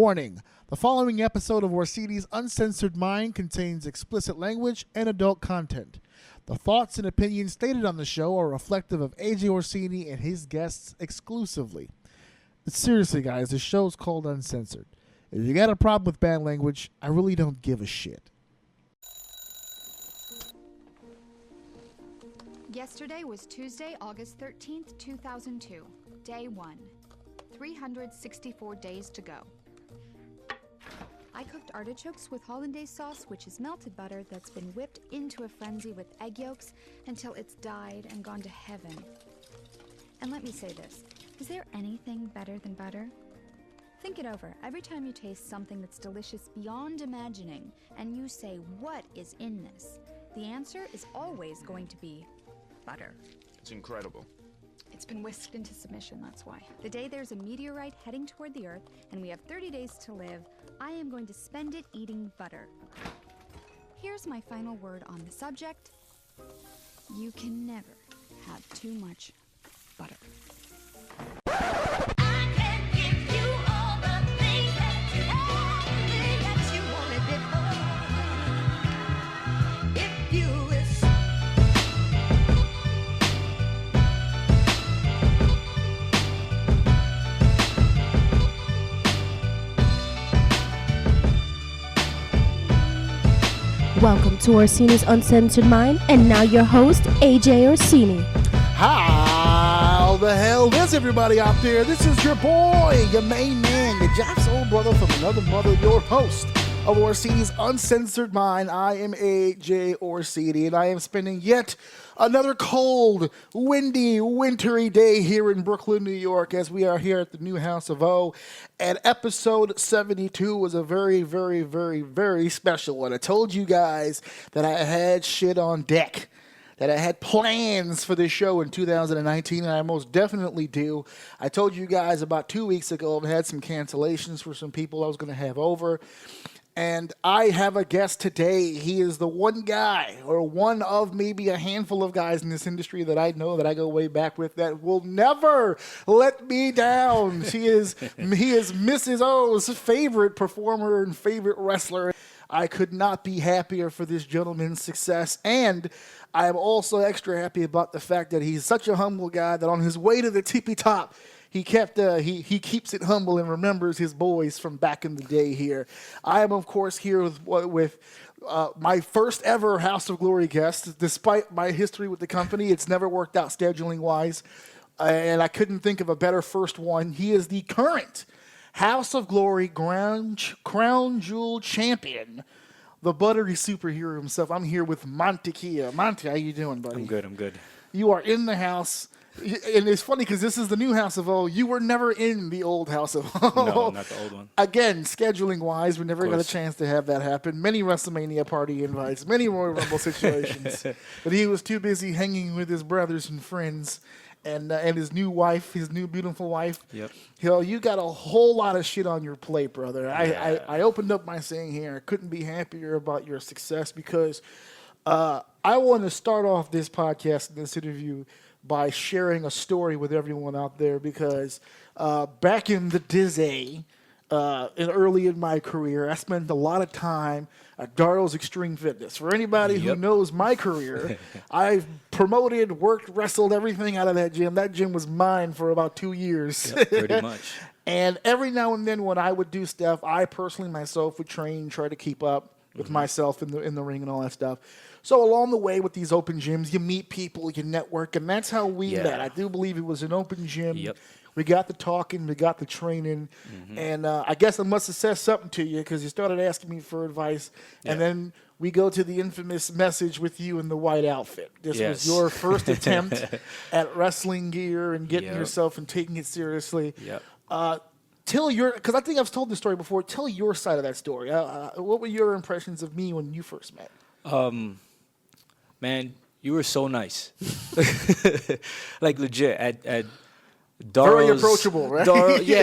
Warning. The following episode of Orsini's Uncensored Mind contains explicit language and adult content. The thoughts and opinions stated on the show are reflective of AJ Orsini and his guests exclusively. But seriously, guys, the show's called Uncensored. If you got a problem with bad language, I really don't give a shit. Yesterday was Tuesday, August 13th, 2002. Day 1. 364 days to go. I cooked artichokes with hollandaise sauce, which is melted butter that's been whipped into a frenzy with egg yolks until it's died and gone to heaven. And let me say this, is there anything better than butter? Think it over. Every time you taste something that's delicious beyond imagining, and you say, what is in this? The answer is always going to be butter. It's incredible. It's been whisked into submission, that's why. The day there's a meteorite heading toward the Earth and we have 30 days to live, I am going to spend it eating butter. Here's my final word on the subject. You can never have too much butter. Welcome to Orsini's Uncensored Mind, and now your host, AJ Orsini. How the hell is everybody out there? This is your boy, your main man, your Jack's old brother from another mother, your host of Orsini's Uncensored Mind. I am AJ Orsini, and I am spending yet another cold, windy, wintry day here in Brooklyn, New York, as we are here at the new House of O. And episode 72 was a very, very, very, very special one. I told you guys that I had shit on deck, that I had plans for this show in 2019, and I most definitely do. I told you guys about 2 weeks ago I had some cancellations for some people I was going to have over. And I have a guest today. He is the one guy, or one of maybe a handful of guys in this industry that I know, that I go way back with, that will never let me down. He is Mrs. O's favorite performer and favorite wrestler. I could not be happier for this gentleman's success. And I am also extra happy about the fact that he's such a humble guy that on his way to the tippy top, he keeps it humble and remembers his boys from back in the day here. I am, of course, here with my first ever House of Glory guest. Despite my history with the company, it's never worked out scheduling-wise, and I couldn't think of a better first one. He is the current House of Glory Crown Jewel Champion, the buttery superhero himself. I'm here with Mantequilla. Monte, how you doing, buddy? I'm good. You are in the house. And it's funny because this is the new House of O. You were never in the old House of O. No, not the old one. Again, scheduling-wise, we never got a chance to have that happen. Many WrestleMania party invites, many Royal Rumble situations. But he was too busy hanging with his brothers and friends and his new wife, his new beautiful wife. Yep. You got a whole lot of shit on your plate, brother. Yeah. I opened up my saying here, I couldn't be happier about your success because I want to start off this podcast, this interview, by sharing a story with everyone out there because back in the Dizzy, early in my career, I spent a lot of time at Darrell's Extreme Fitness. For anybody who knows my career, I've promoted, worked, wrestled everything out of that gym. That gym was mine for about 2 years. Yep, pretty much. And every now and then when I would do stuff, I personally myself would train, try to keep up with myself in the ring and all that stuff. So along the way with these open gyms, you meet people, you network, and that's how we met. I do believe it was an open gym. Yep. We got the talking, we got the training, and I guess I must have said something to you because you started asking me for advice, and then we go to the infamous message with you in the white outfit. This was your first attempt at wrestling gear and getting yourself and taking it seriously. Because I think I've told this story before. Tell your side of that story. What were your impressions of me when you first met? Man, you were so nice. Like legit at Darrow's, very approachable, right?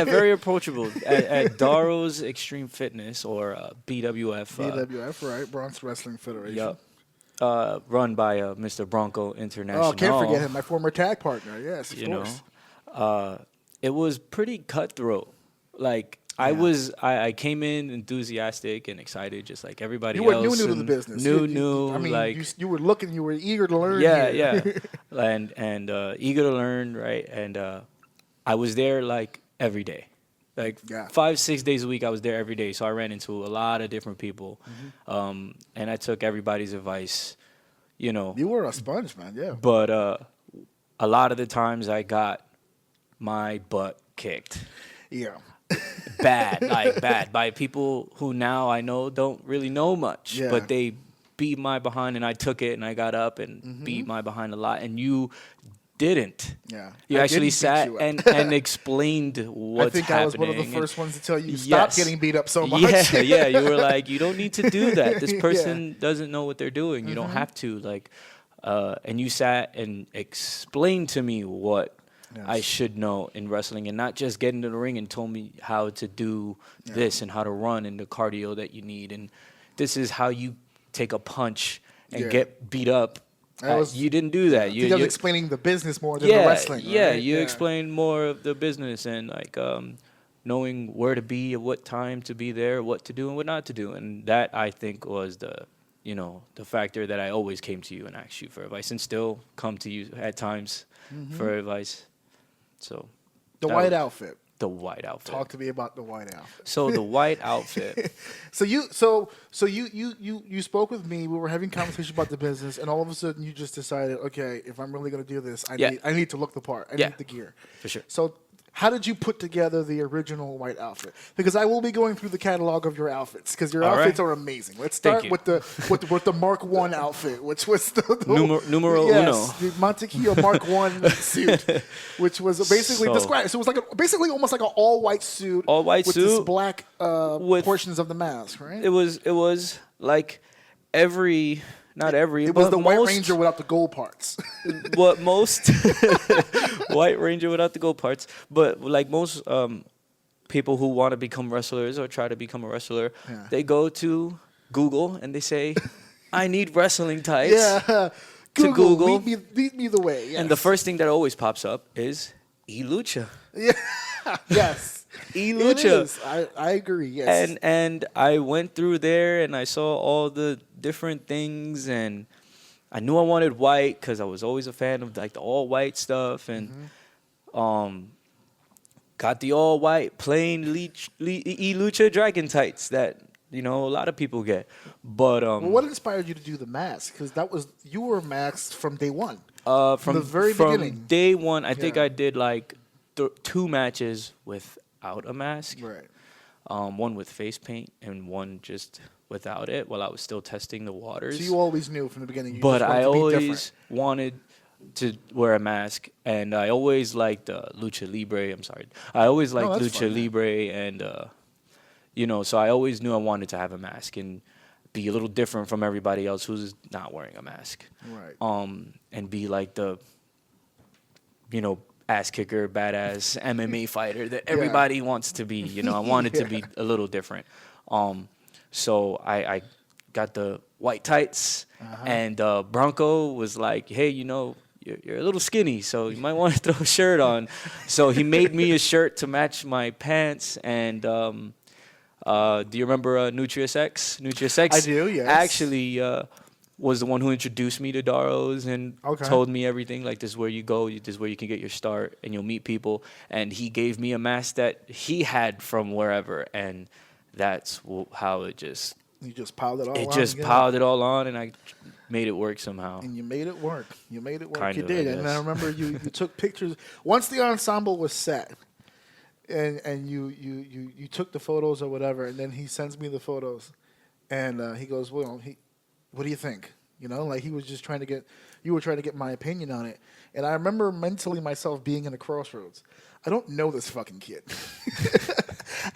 Very approachable at Darrow's Extreme Fitness or BWF. BWF, right? Bronx Wrestling Federation. Yep. Run by Mr. Bronco International. Oh, can't forget him, my former tag partner. Yes, of course. It was pretty cutthroat. Like I came in enthusiastic and excited, just like everybody You were else. new to the and business. New. I mean, like you were looking, you were eager to learn. yeah, here. yeah, and eager to learn, right? And I was there like every day, like Yeah. 5-6 days a week. I was there every day, so I ran into a lot of different people, and I took everybody's advice, you know. You were a sponge, man. Yeah. But a lot of the times I got my butt kicked. Yeah. Bad by people who now I know don't really know much, Yeah. but they beat my behind, and I took it and I got up and beat my behind a lot, and you didn't. Yeah. You I actually didn't beat sat you up. and explained what's I think I was one of the happening, first ones to tell you stop Yes. getting beat up so much. Yeah, yeah. You were like, you don't need to do that. This Yeah. person doesn't know what they're doing. You don't have to. Like, and you sat and explained to me what I Yes. should know in wrestling, and not just get into the ring and told me how to do this and how to run and the cardio that you need. And this is how you take a punch and Yeah. get beat up. I was- You didn't do that. I think I was explaining the business more than yeah, the wrestling. yeah, right? you explained more of the business and like knowing where to be, at what time to be there, what to do and what not to do, and that I think was the factor that I always came to you and asked you for advice, and still come to you at times for advice. So The that white was- outfit. the white outfit. Talk to me about the white outfit. So the white outfit. So you spoke with me. We were having conversation about the business, and all of a sudden you just decided, okay, if I'm really going to do this, I need to look the part. I Yeah. need the gear. For sure. So how did you put together the original white outfit? Because I will be going through the catalog of your outfits because your All right. outfits are amazing. Let's start you. with the Mark I outfit, which was the Numero uno. the Mantequilla Mark I suit, which was basically So- described. So it was like basically almost like an all white suit, All white with this suit black with- portions of the mask, right? It was like not every. It was but the White most- Ranger without the gold parts. What most White Ranger without the gold parts, but like most people who want to become wrestlers or try to become a wrestler, Yeah. they go to Google and they say, "I need wrestling tights." Yeah. Google. Lead me the way. Yes. And the first thing that always pops up is E-Lucha. yes. It E-Lucha. is. I agree. Yes. And I went through there and I saw all the different things, and I knew I wanted white because I was always a fan of like the all white stuff, and got the all white plain E-Lucha Dragon tights that a lot of people get. But well, what inspired you to do the mask? Because you were masked from day one. from the very beginning. day one, I think Yeah. I did like 2 matches without a mask. Right. One with face paint and one just without it while I was still testing the waters. So you always knew from the beginning. You But just wanted I to be always different. wanted to wear a mask, and I always liked Lucha Libre. I'm sorry. I always liked that's Lucha fine, man. Libre, and so I always knew I wanted to have a mask and be a little different from everybody else who's not wearing a mask. Right. And be like the, ass kicker, badass MMA fighter that everybody wants to be. I wanted to be a little different. So I got the white tights, and Bronco was like, "Hey, you're a little skinny, so you might want to throw a shirt on." So he made me a shirt to match my pants. And do you remember Nutrius X? Nutrius X. I do, yes. Actually, was the one who introduced me to Daros and Okay. told me everything. Like, this is where you go. This is where you can get your start, and you'll meet people. And he gave me a mask that he had from wherever, and that's how it just. You just piled it all. It on just together. piled it all on, and I made it work somehow. And you made it work. You made it work. Kind You of, did. I And guess. I remember you took pictures. Once the ensemble was set, and you took the photos or whatever, and then he sends me the photos, and he goes, "Well, what do you think?" Like he was just you were trying to get my opinion on it. And I remember mentally myself being in a crossroads. I don't know this fucking kid.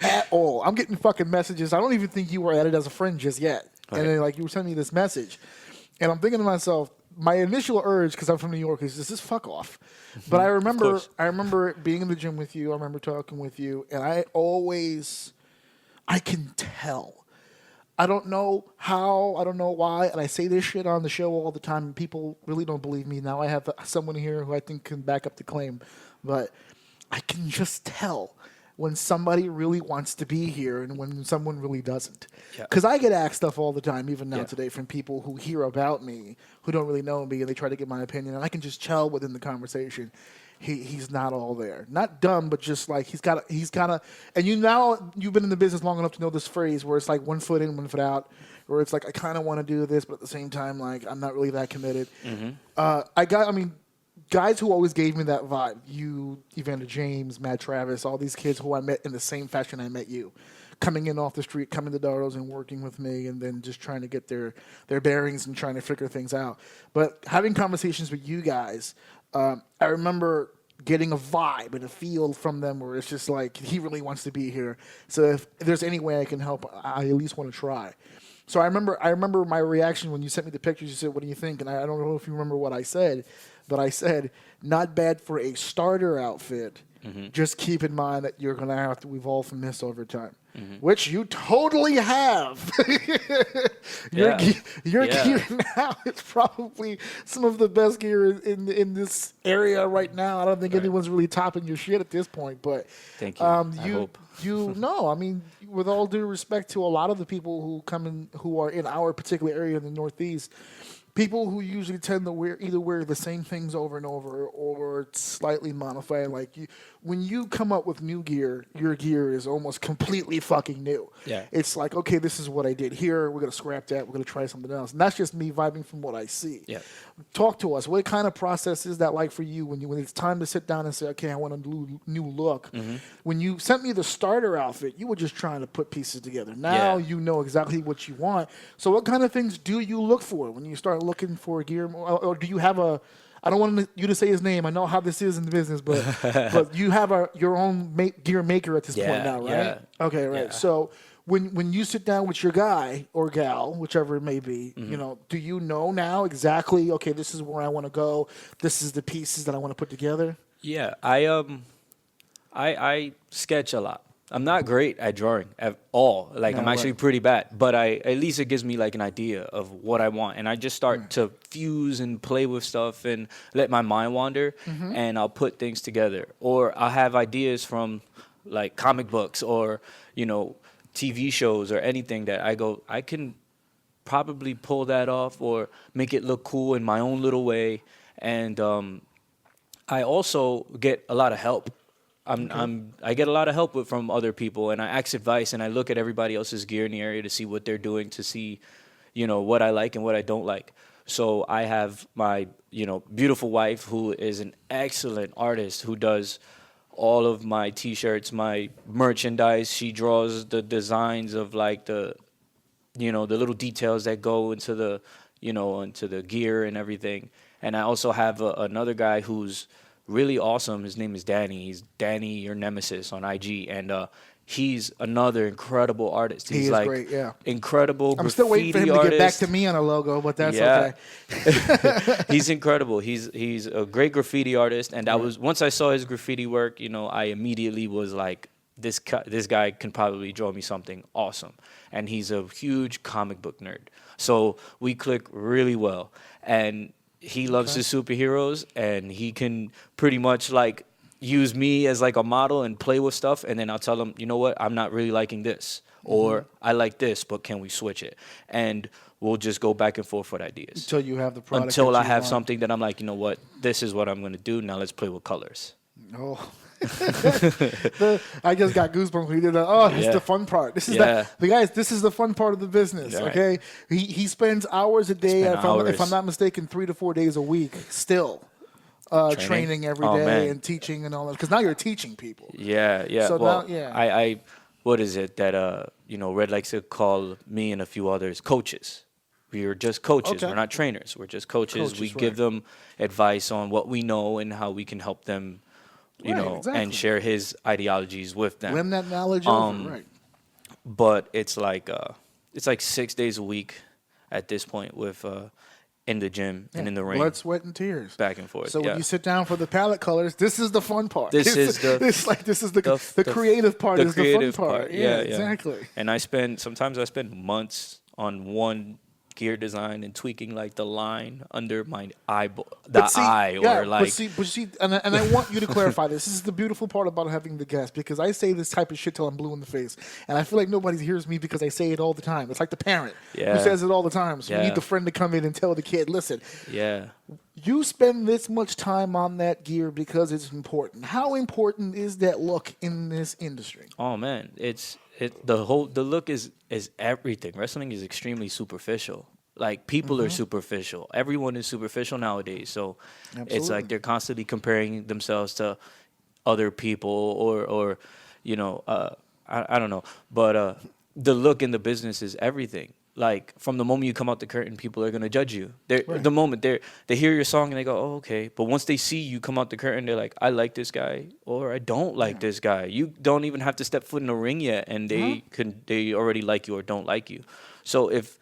At all. I'm getting fucking messages. I don't even think you were added as a friend just yet. Right. And then like you were sending me this message. And I'm thinking to myself, my initial urge, because I'm from New York, is just fuck off. But I remember being in the gym with you. I remember talking with you. And I can tell. I don't know how, I don't know why, and I say this shit on the show all the time, and people really don't believe me. Now I have someone here who I think can back up the claim, but I can just tell when somebody really wants to be here and when someone really doesn't. Yeah. Because I get asked stuff all the time, even now Yeah. today, from people who hear about me, who don't really know me, and they try to get my opinion, and I can just tell within the conversation, he's not all there. Not dumb, but just like he's kind of, and you've been in the business long enough to know this phrase where it's like 1 foot in, 1 foot out, where it's like I kind of want to do this, but at the same time, like I'm not really that committed. Guys who always gave me that vibe, you, Evander James, Matt Travis, all these kids who I met in the same fashion I met you, coming in off the street, coming to Dardo's and working with me, and then just trying to get their bearings and trying to figure things out. But having conversations with you guys, I remember getting a vibe and a feel from them where it's just like, he really wants to be here. So if there's any way I can help, I at least want to try. So I remember my reaction when you sent me the pictures. You said, "What do you think?" And I don't know if you remember what I said, but I said, "Not bad for a starter outfit. Just keep in mind that you're going to have to evolve from this over time," which you totally have. Your gear now is probably some of the best gear in this area right now. I don't think anyone's really topping your shit at this point. But thank you. I hope. I mean, with all due respect to a lot of the people who come in, who are in our particular area in the Northeast, people who usually tend to wear the same things over and over or slightly modify. Like when you come up with new gear, your gear is almost completely fucking new. Yeah. It's like, okay, this is what I did here. We're going to scrap that. We're going to try something else. And that's just me vibing from what I see. Yeah. Talk to us. What kind of process is that like for you when it's time to sit down and say, okay, I want a new look? When you sent me the starter outfit, you were just trying to put pieces together. Now you know exactly what you want. So what kind of things do you look for when you start looking for gear? Or do you have I don't want you to say his name. I know how this is in the business, but you have your own gear maker at this point now, right? Yeah. Okay, right. Yeah. So when you sit down with your guy or gal, whichever it may be, do you know now exactly, okay, this is where I want to go. This is the pieces that I want to put together? Yeah, I sketch a lot. I'm not great at drawing at all. Like, I'm actually pretty bad. But at least it gives me, like, an idea of what I want. And I just start to fuse and play with stuff and let my mind wander, and I'll put things together. Or I'll have ideas from, like, comic books or, TV shows or anything that I can probably pull that off or make it look cool in my own little way. And I also get a lot of help. I get a lot of help from other people, and I ask advice, and I look at everybody else's gear in the area to see what they're doing, to see, what I like and what I don't like. So I have my, beautiful wife who is an excellent artist who does all of my T-shirts, my merchandise. She draws the designs of like the little details that go into the, into the gear and everything. And I also have another guy who's really awesome. His name is Danny. He's Danny, your nemesis, on IG, and he's another incredible artist. He's like great, incredible. I'm still waiting for him to get back to me on a logo, but that's okay. He's incredible. He's a great graffiti artist, and once I saw his graffiti work, I immediately was like, this guy can probably draw me something awesome. And he's a huge comic book nerd, so we click really well. And he loves his superheroes, and he can pretty much like use me as like a model and play with stuff. And then I'll tell him, you know what, I'm not really liking this, or I like this, but can we switch it? And we'll just go back and forth with ideas until you have the product. Until I have something that I'm like, you know what, this is what I'm going to do. Now let's play with colors. Oh. I just got goosebumps when he did that. Oh, this is the fun part. This is this is the fun part of the business. Right. Okay, he spends hours a day. If I'm not mistaken, 3 to 4 days a week still training every day and teaching and all that. Because now you're teaching people. Yeah. So well, I what is it that Red likes to call me and a few others coaches. We are just coaches. Okay. We're not trainers. We're just coaches. We give them advice on what we know and how we can help them. And share his ideologies with them. Lend that knowledge over, right? But it's like 6 days a week at this point with in the gym and in the ring. Blood, sweat, and tears. Back and forth. So when you sit down for the palette colors, this is the fun part. This is the creative part. The fun part. Yeah, exactly. And sometimes I spend months on one gear design and tweaking like the line under my eyeball, But see, or like. but see, and I want you to clarify this. This is the beautiful part about having the guest, because I say this type of shit till I'm blue in the face, and I feel like nobody hears me because I say it all the time. It's like the parent who says it all the time. So we need the friend to come in and tell the kid, listen, you spend this much time on that gear because it's important. How important is that look in this industry? Oh man, the look is everything. Wrestling is extremely superficial. Like people are superficial. Everyone is superficial nowadays. So it's like they're constantly comparing themselves to other people or you know, I don't know. But the look in the business is everything. Like from the moment you come out the curtain, people are gonna judge you. The moment they hear your song and they go, "Oh, okay." But once they see you come out the curtain, they're like, "I like this guy," or "I don't like this guy." You don't even have to step foot in the ring yet, and they already like you or don't like you. So if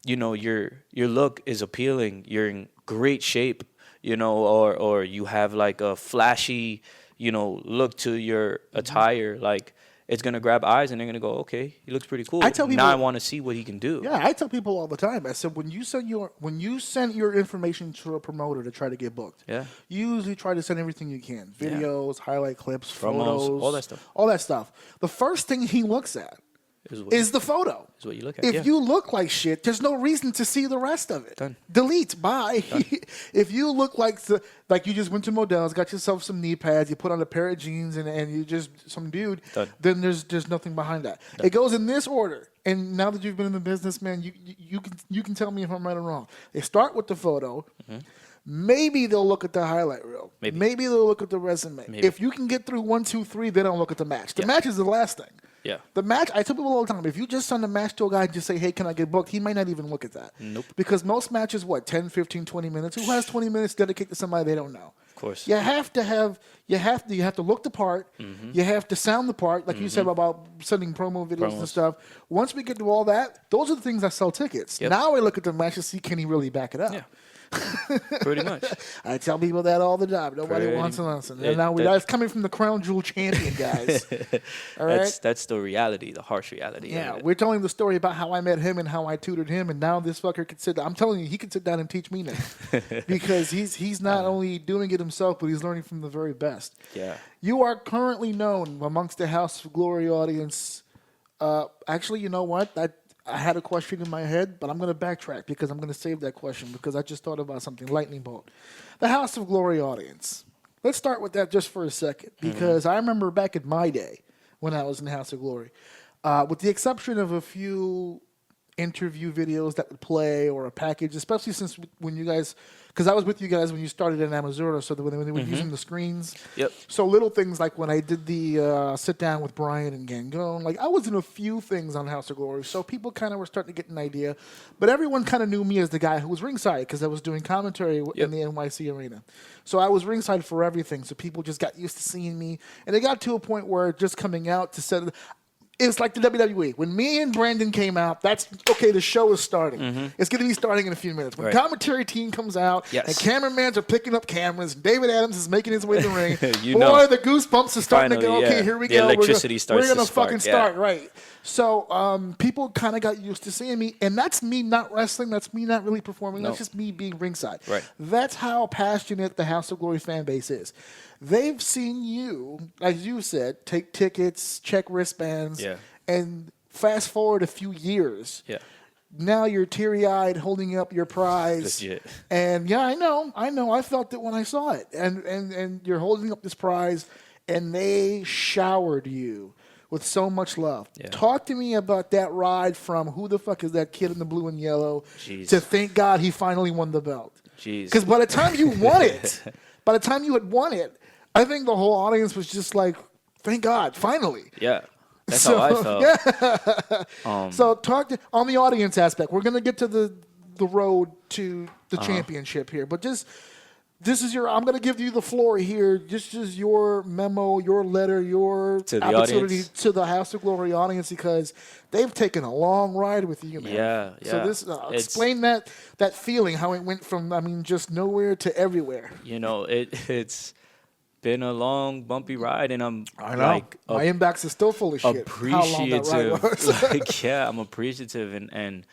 you know your look is appealing, you're in great shape, you know, or you have like a flashy, you know, look to your attire, like. It's going to grab eyes, and they're going to go, okay, he looks pretty cool. I tell people, now I want to see what he can do. Yeah, I tell people all the time. I said, when you send your information to a promoter to try to get booked, you usually try to send everything you can. Videos, highlight clips, promos, photos. All that stuff. The first thing he looks at is the photo. Is what you look at. If you look like shit, there's no reason to see the rest of it. Done. Delete. Bye. Done. If you look like you just went to Modell's, got yourself some knee pads, you put on a pair of jeans, and you just some dude, then there's nothing behind that. Done. It goes in this order. And now that you've been in the business, man, you can tell me if I'm right or wrong. They start with the photo. Maybe they'll look at the highlight reel. Maybe they'll look at the resume. If you can get through 1, 2, 3, they don't look at the match. The match is the last thing. Yeah. The match, I tell people all the time, if you just send a match to a guy and just say, hey, can I get booked? He might not even look at that. Nope. Because most matches, 10, 15, 20 minutes? Who has 20 minutes dedicated to somebody they don't know? Of course. You have to look the part. You have to sound the part, like you said about sending promo videos and stuff. Once we get to all that, those are the things that sell tickets. Now we look at the match to see, can he really back it up? Yeah. Pretty much. I tell people that all the time. Nobody wants to listen. And now that's coming from the Crown Jewel champion, guys. All right? That's the reality, the harsh reality. Yeah, we're telling the story about how I met him and how I tutored him, and now this fucker can sit down. I'm telling you, he can sit down and teach me now. Because he's not only doing it himself, but he's learning from the very best. Yeah. You are currently known amongst the House of Glory audience. Actually, you know what? I had a question in my head, but I'm going to backtrack because I'm going to save that question because I just thought about something. Lightning bolt. The House of Glory audience. Let's start with that just for a second because I remember back in my day when I was in the House of Glory, with the exception of a few interview videos that would play or a package, especially since when you guys, because I was with you guys when you started in Amazura, so when they were using the screens. Yep. So little things like when I did the sit down with Brian and Gangone, like I was in a few things on House of Glory, so people kind of were starting to get an idea. But everyone kind of knew me as the guy who was ringside because I was doing commentary in the NYC arena. So I was ringside for everything, so people just got used to seeing me. And it got to a point where just coming out to set it's like the WWE. When me and Brandon came out, that's okay, the show is starting. It's going to be starting in a few minutes. When the commentary team comes out and cameramans are picking up cameras, and David Adams is making his way to the ring, the goosebumps are starting to go, okay, here we go. Electricity we're going to fucking start, right. So people kind of got used to seeing me, and that's me not wrestling. That's me not really performing. That's just me being ringside. Right. That's how passionate the House of Glory fan base is. They've seen you, as you said, take tickets, check wristbands, and fast forward a few years. Yeah. Now you're teary-eyed holding up your prize. And I know. I felt it when I saw it. And you're holding up this prize, and they showered you with so much love. Yeah. Talk to me about that ride from who the fuck is that kid in the blue and yellow to thank God he finally won the belt. Because by the time you won it, by the time you had won it, I think the whole audience was just like, thank God, finally. Yeah. That's how I felt. Yeah. So on the audience aspect, we're going to get to the road to the championship here. But I'm going to give you the floor here. Just your memo, your letter, your opportunity to the House of Glory audience because they've taken a long ride with you, man. Yeah. So explain that feeling, how it went from, just nowhere to everywhere. It's been a long, bumpy ride, and I know. Like my inbox is still full of shit. Appreciative. How long that ride was. I'm appreciative, and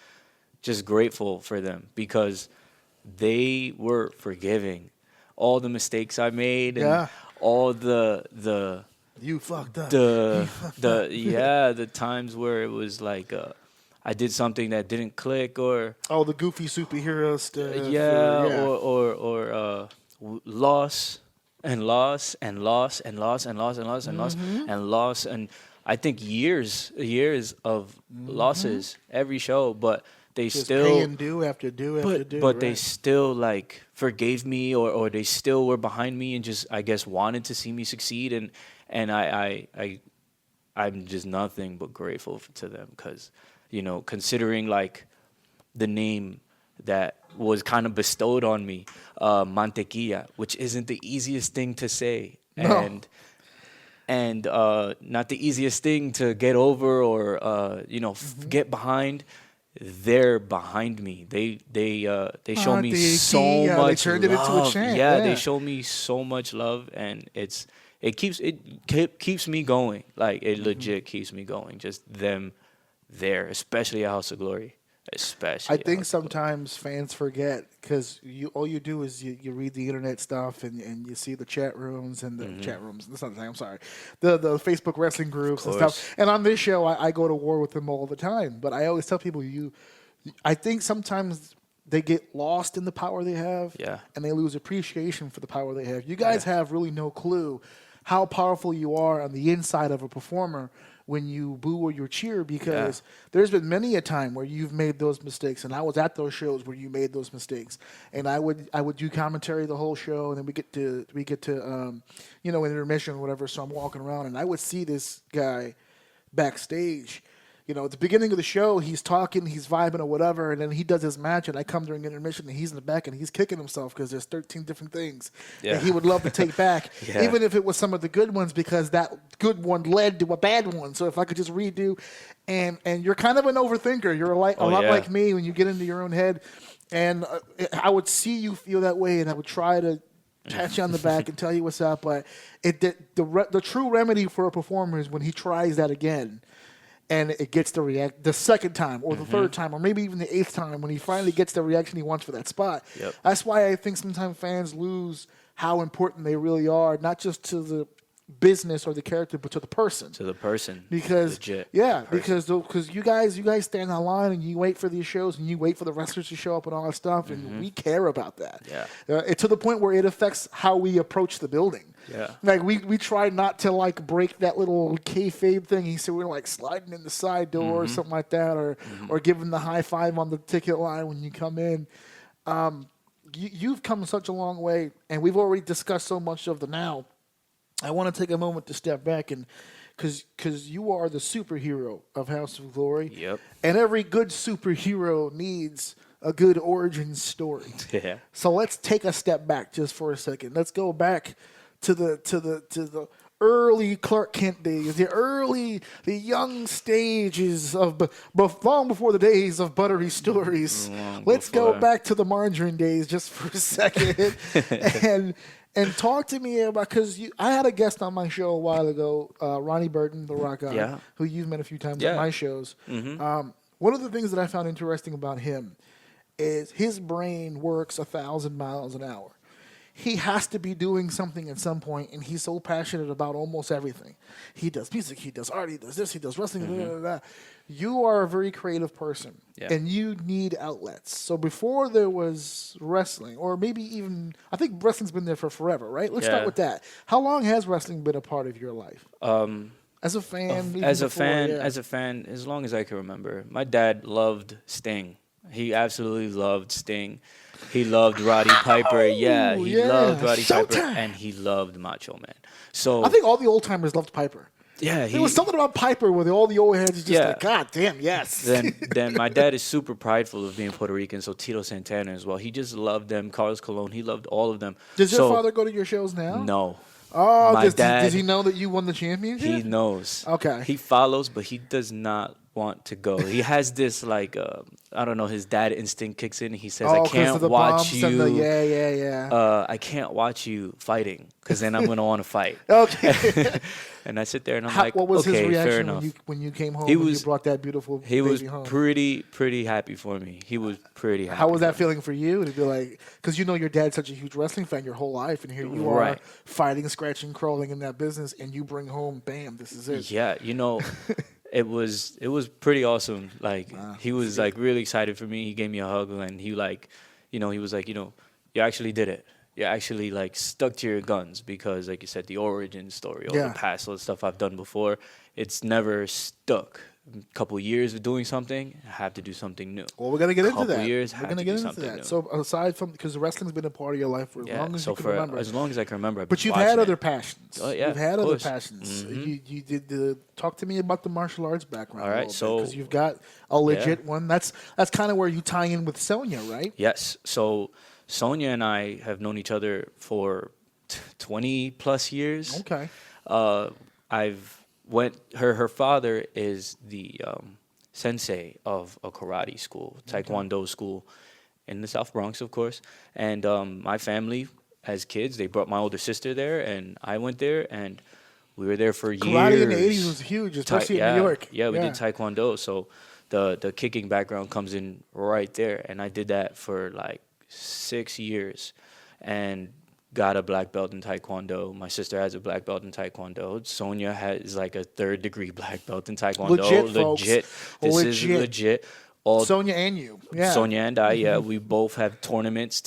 just grateful for them because they were forgiving all the mistakes I made and all the You fucked up. the times where it was like I did something that didn't click or The goofy superhero stuff. loss and loss and loss and loss and loss and loss and loss and loss and I think years of losses every show, but they just still paying due after due after due. but they still like forgave me or they still were behind me and just I guess wanted to see me succeed and I'm just nothing but grateful to them because considering like the name that was kind of bestowed on me, Mantequilla, which isn't the easiest thing to say and not the easiest thing to get over or get behind. They're behind me. They show me so much they turned it into a love. chant. Yeah, they show me so much love, and it keeps me going. Like it legit keeps me going. Just them there, especially at House of Glory. Especially, I think sometimes fans forget because all you do is you read the internet stuff and you see the chat rooms and the chat rooms. That's not the thing. I'm sorry, the Facebook wrestling groups and stuff. And on this show, I go to war with them all the time. But I always tell people, I think sometimes they get lost in the power they have, and they lose appreciation for the power they have. You guys have really no clue how powerful you are on the inside of a performer when you boo or you cheer, because there's been many a time where you've made those mistakes, and I was at those shows where you made those mistakes, and I would do commentary the whole show, and then we get to in intermission or whatever. So I'm walking around, and I would see this guy backstage. At the beginning of the show, he's talking, he's vibing or whatever, and then he does his match, and I come during intermission, and he's in the back, and he's kicking himself because there's 13 different things that he would love to take back, even if it was some of the good ones, because that good one led to a bad one. So if I could just redo, and you're kind of an overthinker. You're a lot like me when you get into your own head, and I would see you feel that way, and I would try to pat you on the back and tell you what's up, but the true remedy for a performer is when he tries that again. And it gets the second time or the third time or maybe even the eighth time when he finally gets the reaction he wants for that spot. Yep. That's why I think sometimes fans lose how important they really are, not just to the business or the character, but to the person. To the person. Because legit because you guys stand on line and you wait for these shows and you wait for the wrestlers to show up and all that stuff, and we care about that. It's to the point where it affects how we approach the building. Like we try not to like break that little kayfabe thing. He said we're like sliding in the side door or something like that, or giving the high five on the ticket line when you come in. You've come such a long way, and we've already discussed so much of the now. I want to take a moment to step back and because you are the superhero of House of Glory. Yep. And every good superhero needs a good origin story. So let's take a step back just for a second. Let's go back to the early Clark Kent days, the young stages of long before the days of buttery stories. Let's go back to the margarine days just for a second and talk to me about, because I had a guest on my show a while ago, Ronnie Burton, the rock guy, who you've met a few times at my shows. One of the things that I found interesting about him is his brain works 1,000 miles an hour. He has to be doing something at some point, and he's so passionate about almost everything. He does music, he does art, he does this, he does wrestling, blah, blah, blah. You are a very creative person, and you need outlets. So before there was wrestling, or maybe even, I think wrestling's been there for forever, right? Let's start with that. How long has wrestling been a part of your life? As a fan? As a fan, as long as I can remember. My dad loved Sting. He absolutely loved Sting. He loved Roddy Piper. Loved Roddy Piper, and he loved Macho Man. So I think all the old timers loved Piper. Yeah, there was something about Piper where all the old heads just like, God damn, yes. Then my dad is super prideful of being Puerto Rican, so Tito Santana as well. He just loved them. Carlos Colon, he loved all of them. Does your father go to your shows now? No. Oh, does he know that you won the championship? He knows. Okay. He follows, but he does not want to go. He has this like I don't know, his dad instinct kicks in. He says, Oh, "I 'cause can't of the watch bumps you." and the- yeah. I can't watch you fighting because then I'm gonna want to fight. Okay. And I sit there and I'm like, what was okay, his fair reaction enough. when you came home He and was- you brought that beautiful He baby was home? pretty happy for me. He was pretty happy. How was that for me. feeling for you to be like, because you know your dad's such a huge wrestling fan your whole life, and here you are Right. fighting, scratching, crawling in that business, and you bring home, bam, this is it. Yeah, it was pretty awesome. Like he was like really excited for me. He gave me a hug and he like, he was like, you actually did it. You actually like stuck to your guns because, like you said, the origin story, all Yeah. the past, all the stuff I've done before, it's never stuck. A couple years of doing something, I have to do something new. Well, we're gonna get into Couple that. years, we're had gonna to get do into something that. new. So aside from, because wrestling's been a part of your life for as long as so you can for remember, as long as I can remember, I've but been you've had watching other it. passions. Oh, yeah, you've had of other course. passions. Mhm. You did talk to me about the martial arts background. All right, so- because you've got a legit one. That's kind of where you tie in with Sonia, right? Yes. So Sonia and I have known each other for 20 plus years. Okay. Her father is the sensei of a karate school, taekwondo school in the South Bronx, of course. And my family, as kids, they brought my older sister there, and I went there, and we were there for years. Karate in the 80s was huge, especially in New York. Yeah, we did taekwondo, so the kicking background comes in right there, and I did that for like 6 years, and got a black belt in taekwondo. My sister has a black belt in taekwondo. Sonia has like a 3rd degree black belt in taekwondo. Legit, folks. This is legit. Sonia and you. Yeah. Sonia and I, we both have tournaments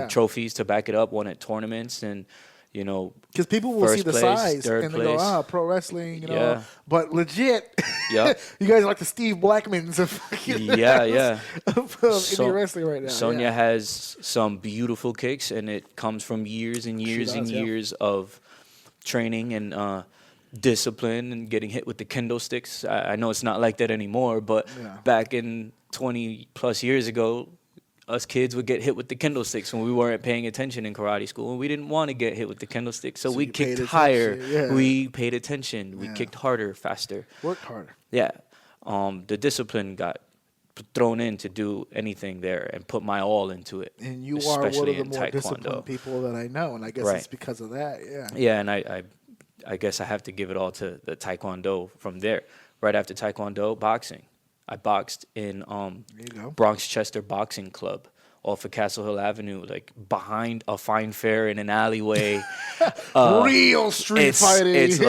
trophies to back it up. Won at tournaments, and because people will see the place, size third and they go, place. pro wrestling, Yeah. But legit, Yeah. you guys are like the Steve Blackmans of indie wrestling right now. Sonia has some beautiful kicks, and it comes from years and years and does, yeah. years of training and discipline and getting hit with the kendo sticks. I know it's not like that anymore, but back in 20 plus years ago, us kids would get hit with the kendo sticks when we weren't paying attention in karate school, and we didn't want to get hit with the kendo sticks, so we kicked higher. Yeah. We paid attention. We kicked harder, faster. Worked harder. Yeah. The discipline got thrown in to do anything there and put my all into it. And you are one of especially the in more taekwondo. disciplined people that I know, and I guess Right. it's because of that. Yeah. Yeah, and I guess I have to give it all to the taekwondo from there. Right after taekwondo, boxing. I boxed in There you go. Bronx Chester Boxing Club off of Castle Hill Avenue, like behind a fine fair in an alleyway. Real street fighting. It's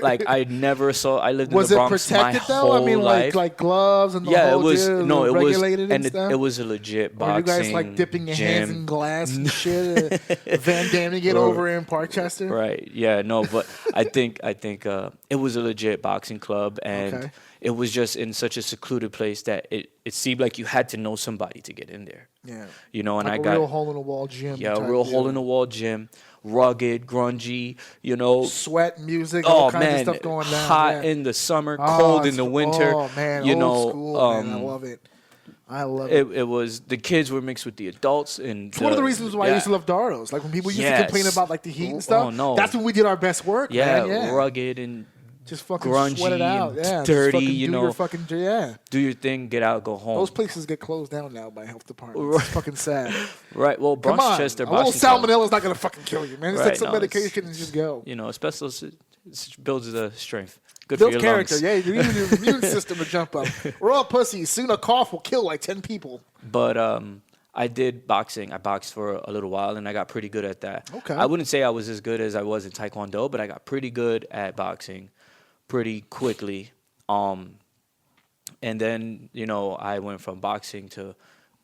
like I never saw. I lived Was in it the Bronx protected my though? whole I mean, life. like gloves and the Yeah, whole it was. deal, No, it was, regulated and stuff? it was a legit Were boxing. you guys like dipping your hands in gym. glass and shit? Van Damme it over in Parkchester? Right. Yeah. No. But I think it was a legit boxing club, and Okay. it was just in such a secluded place that it seemed like you had to know somebody to get in there. Yeah. And Like I a got real hole in the wall gym. a type real deal. hole in the wall gym, rugged, grungy. Sweat, music, all Oh kinds man, of stuff going down. hot yeah. in the summer, Oh, cold in the winter. Oh man, you old know, school, man. I love it. I love it. it was the kids were mixed with the adults, and It's one of the reasons why I used to love Daros. Like when people used to complain Yes. about like the heat and Oh, stuff. no. That's when we did our best work. Yeah, man. Yeah. rugged and Just fucking grungy sweat it out. and Yeah, just dirty, fucking you do know. your fucking yeah. do your thing, get out, go home. Those places get closed down now by health departments. It's fucking sad. Right. Well, Come Bronx on, Chester a little Boxing Club, salmonella is not gonna fucking kill you, man. Just Right, take some no, it's- medication and just go. asbestos it builds the strength. Good Build for your character, lungs. yeah. You need your immune system to jump up. We're all pussies. Soon a cough will kill like 10 people. But I did boxing. I boxed for a little while, and I got pretty good at that. Okay. I wouldn't say I was as good as I was in Taekwondo, but I got pretty good at boxing pretty quickly. And then, I went from boxing to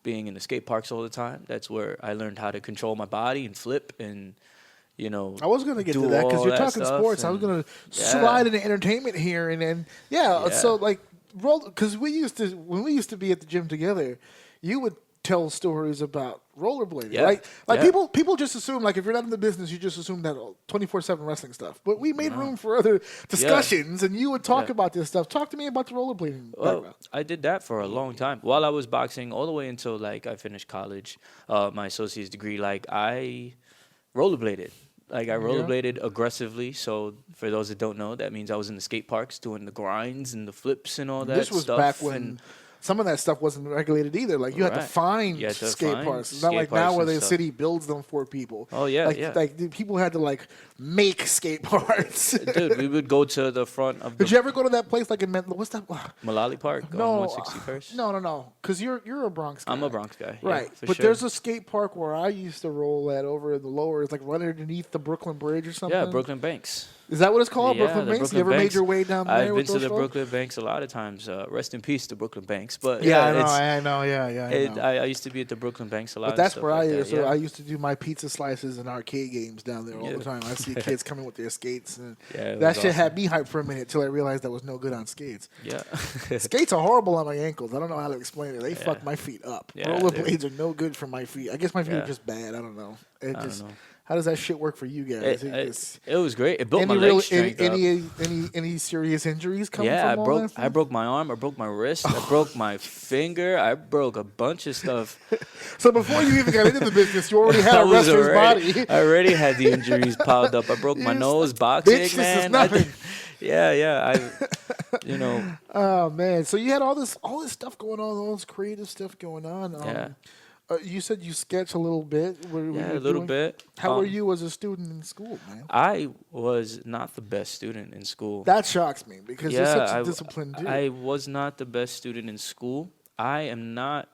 being in the skate parks all the time. That's where I learned how to control my body and flip and, I was going to get do to that because all you're that talking stuff, sports. I was and- going to Yeah. slide into entertainment here, and then Yeah. so like because when we used to be at the gym together, you would tell stories about rollerblading, Yeah. right? Like Yeah. people just assume like if you're not in the business, you just assume that 24/7 wrestling stuff. But we made room for other discussions, and you would talk Yeah. about this stuff. Talk to me about the rollerblading Well, background. I did that for a long time while I was boxing, all the way until I finished college, my associate's degree. I rollerbladed. Like I rollerbladed aggressively. So for those that don't know, that means I was in the skate parks doing the grinds and the flips and all that This was stuff. back when some of that stuff wasn't regulated either. Like you had to find skate parks. It's not like now where the city builds them for people. Oh yeah, like people had to like make skate parks. Dude, we would go to the front of. Did you ever go to that place like in what's that? Malali Park No, on 161st. No. Because you're a Bronx guy. I'm a Bronx guy, right? Yeah, but sure. there's a skate park where I used to roll at over in the lower. It's like right underneath the Brooklyn Bridge or something. Yeah, Brooklyn Banks. Is that what it's called? Yeah, Brooklyn the Banks? Brooklyn You ever Banks. made your way down there? I've been with to those the folks? Brooklyn Banks a lot of times. Rest in peace to Brooklyn Banks. But Yeah, I know. I used to be at the Brooklyn Banks a lot. But that's and where stuff I like used. that, So yeah. I used to do my pizza slices and arcade games down there all the time. I see kids coming with their skates, and that shit had me hyped for a minute till I realized that was no good on skates. Yeah, skates are horrible on my ankles. I don't know how to explain it. They fuck my feet up. Yeah, Rollerblades are no good for my feet. I guess my feet are just bad. I don't know. I don't know. How does that shit work for you guys? It was great. It built my leg strength up. Any serious injuries coming Yeah, from all that? I broke my arm. I broke my wrist. I broke my finger. I broke a bunch of stuff. So before you even got into the business, you already had a wrestler's body. I already had the injuries piled up. I broke my nose boxing, bitch, man. This is nothing. Oh man, so you had all this stuff going on, all this creative stuff going on. You said you sketch a little bit. A little bit. How were you as a student in school, man? I was not the best student in school. That shocks me because you're such a disciplined dude. I was not the best student in school. I am not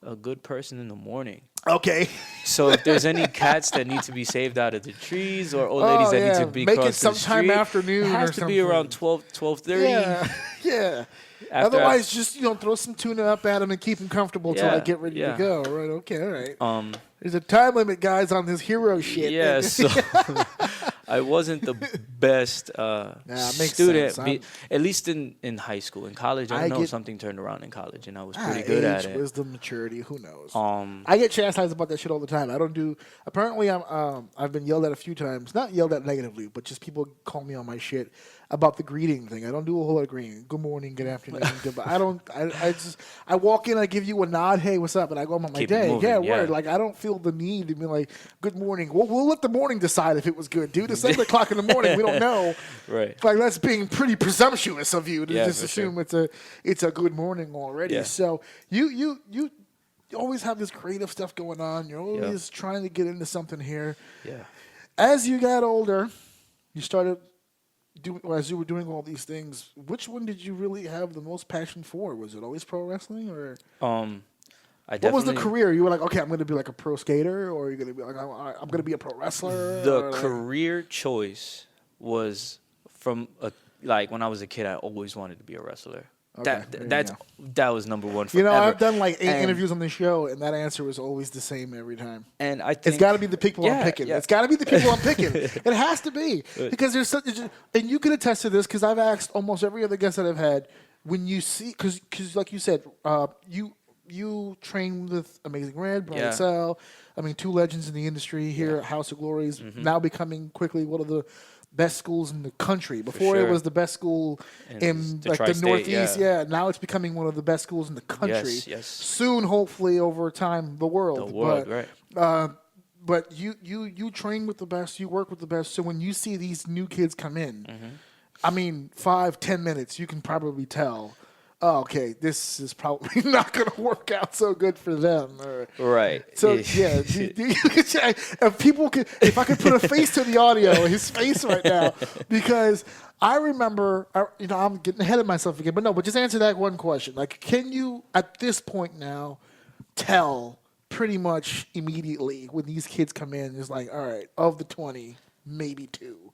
a good person in the morning. Okay. So if there's any cats that need to be saved out of the trees or old ladies that need to be Make it crossed the sometime street, afternoon it has or to something. be around 12:30. Yeah. Otherwise, just throw some tuna up at them and keep them comfortable till I get ready to go. Right? Okay. All right. There's a time limit, guys, on this hero shit. Yeah. So I wasn't the best student, at least in high school. In college, I don't know, something turned around in college, and I was pretty good at it. Wisdom, maturity, who knows? I get chastised about that shit all the time. I don't do. Apparently, I've been yelled at a few times. Not yelled at negatively, but just people call me on my shit about the greeting thing. I don't do a whole lot of greeting. Good morning, good afternoon, goodbye. I walk in, I give you a nod, hey, what's up, and I go on my day. Moving, word. Like I don't feel the need to be like, good morning. We'll let the morning decide if it was good, dude. It's 7 o'clock in the morning. We don't know. Right. Like that's being pretty presumptuous of you to just assume it's a good morning already. Yeah. So you always have this creative stuff going on. You're always trying to get into something here. Yeah. As you got older, you started as you were doing all these things. Which one did you really have the most passion for? Was it always pro wrestling, or what was the career? You were like, okay, I'm going to be like a pro skater, or you're going to be like, I'm going to be a pro wrestler. The career choice was from when I was a kid. I always wanted to be a wrestler. Okay, that was number one forever. I've done like 8 interviews on the show, and that answer was always the same every time. And I think it's got to be the people I'm picking. Yeah. It's got to be the people I'm picking. It has to be because there's such. And you can attest to this because I've asked almost every other guest that I've had. When you see, because like you said, you train with Amazing Red, Brian Sell. I mean, 2 legends in the industry here at House of Glories, now becoming quickly one of the best schools in the country. Before it was the best school in like the Northeast. Yeah, now it's becoming one of the best schools in the country. Yes. Soon, hopefully, over time, the world. Right. But you train with the best. You work with the best. So when you see these new kids come in, I mean, 5-10 minutes, you can probably tell. Oh, okay, this is probably not going to work out so good for them. Right. So if I could put a face to the audio, his face right now, because I remember, I'm getting ahead of myself again, but just answer that one question. Like, can you at this point now tell pretty much immediately when these kids come in? It's like, all right, of the 20, maybe 2.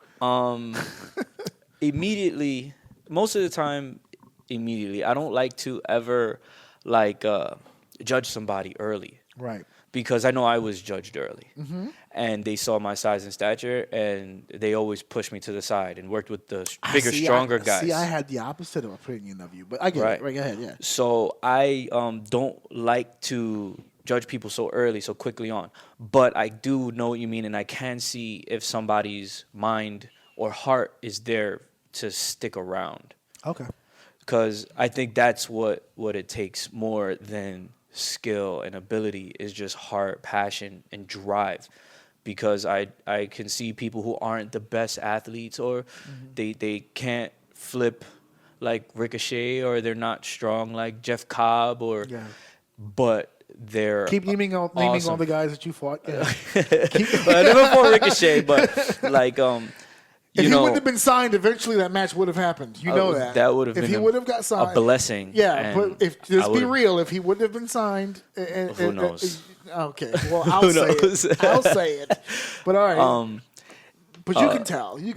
Immediately, most of the time. Immediately, I don't like to ever judge somebody early, right? Because I know I was judged early, and they saw my size and stature, and they always pushed me to the side and worked with the bigger, stronger guys. See, I had the opposite of opinion of you, but I get it. Right, go ahead, yeah. So I don't like to judge people so early, so quickly on, but I do know what you mean, and I can see if somebody's mind or heart is there to stick around. Okay. Because I think that's what it takes more than skill and ability is just heart, passion, and drive. because I can see people who aren't the best athletes, or they can't flip like Ricochet, or they're not strong like Jeff Cobb, or but they're Keep naming all the guys that you fought. Yeah. Well, I never fought Ricochet, but like if he wouldn't have been signed, eventually that match would have happened. You know that. That would have been if he would have got signed, a blessing. Yeah, but let's be real. If he wouldn't have been signed, who knows? Okay, well I'll say it. I'll say it. But all right. But you can tell. You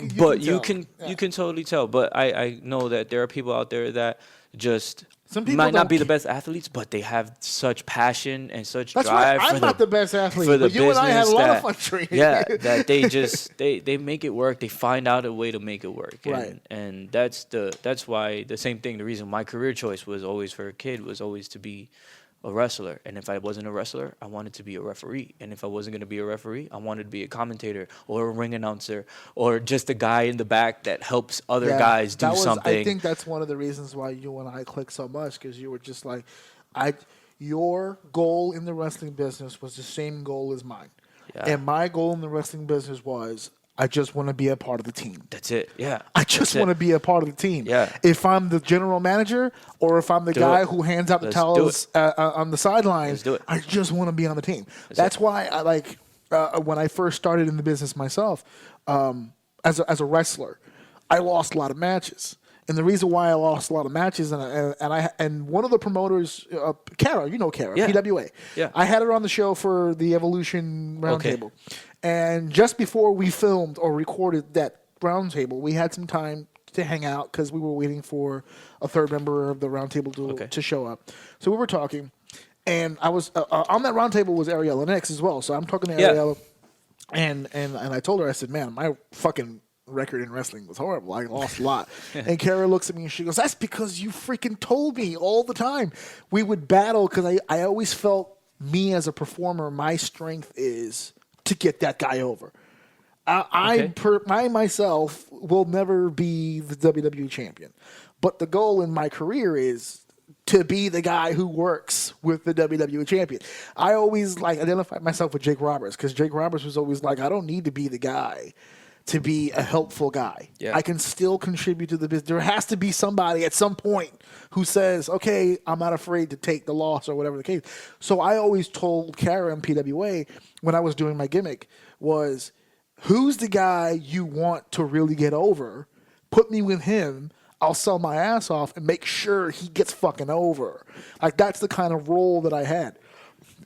can totally tell. But I know that there are people out there that just some people might not be the best athletes, but they have such passion and such drive. Right. I'm not the best athlete, but you and I had a lot of fun training. Yeah, that they just they make it work. They find out a way to make it work. Right. And that's why the same thing. The reason my career choice was always for a kid was always to be a wrestler. And if I wasn't a wrestler, I wanted to be a referee. And if I wasn't going to be a referee, I wanted to be a commentator or a ring announcer or just a guy in the back that helps other guys do something. I think that's one of the reasons why you and I clicked so much, because you were just like, your goal in the wrestling business was the same goal as mine. Yeah. And my goal in the wrestling business was, I just want to be a part of the team. That's it. Yeah. I just want to be a part of the team. Yeah. If I'm the general manager or if I'm the guy who hands out the towels on the sidelines, I just want to be on the team. That's why I like when I first started in the business myself as a wrestler, I lost a lot of matches. And the reason why I lost a lot of matches, and one of the promoters, Kara, you know Kara, PWA. Yeah. I had her on the show for the Evolution Roundtable. Okay. And just before we filmed or recorded that roundtable, we had some time to hang out because we were waiting for a third member of the roundtable to show up. So we were talking, and I was on that roundtable was Ariella Nix as well. So I'm talking to Ariella, and I told her, I said, man, my fucking record in wrestling was horrible. I lost a lot. And Kara looks at me and she goes, that's because you freaking told me all the time. We would battle because I always felt me as a performer, my strength is to get that guy over. I myself will never be the WWE champion. But the goal in my career is to be the guy who works with the WWE champion. I always identified myself with Jake Roberts because Jake Roberts was always like, I don't need to be the guy to be a helpful guy. Yeah. I can still contribute to the business. There has to be somebody at some point who says, okay, I'm not afraid to take the loss or whatever the case. So I always told Kara and PWA when I was doing my gimmick was, who's the guy you want to really get over? Put me with him. I'll sell my ass off and make sure he gets fucking over. Like, that's the kind of role that I had.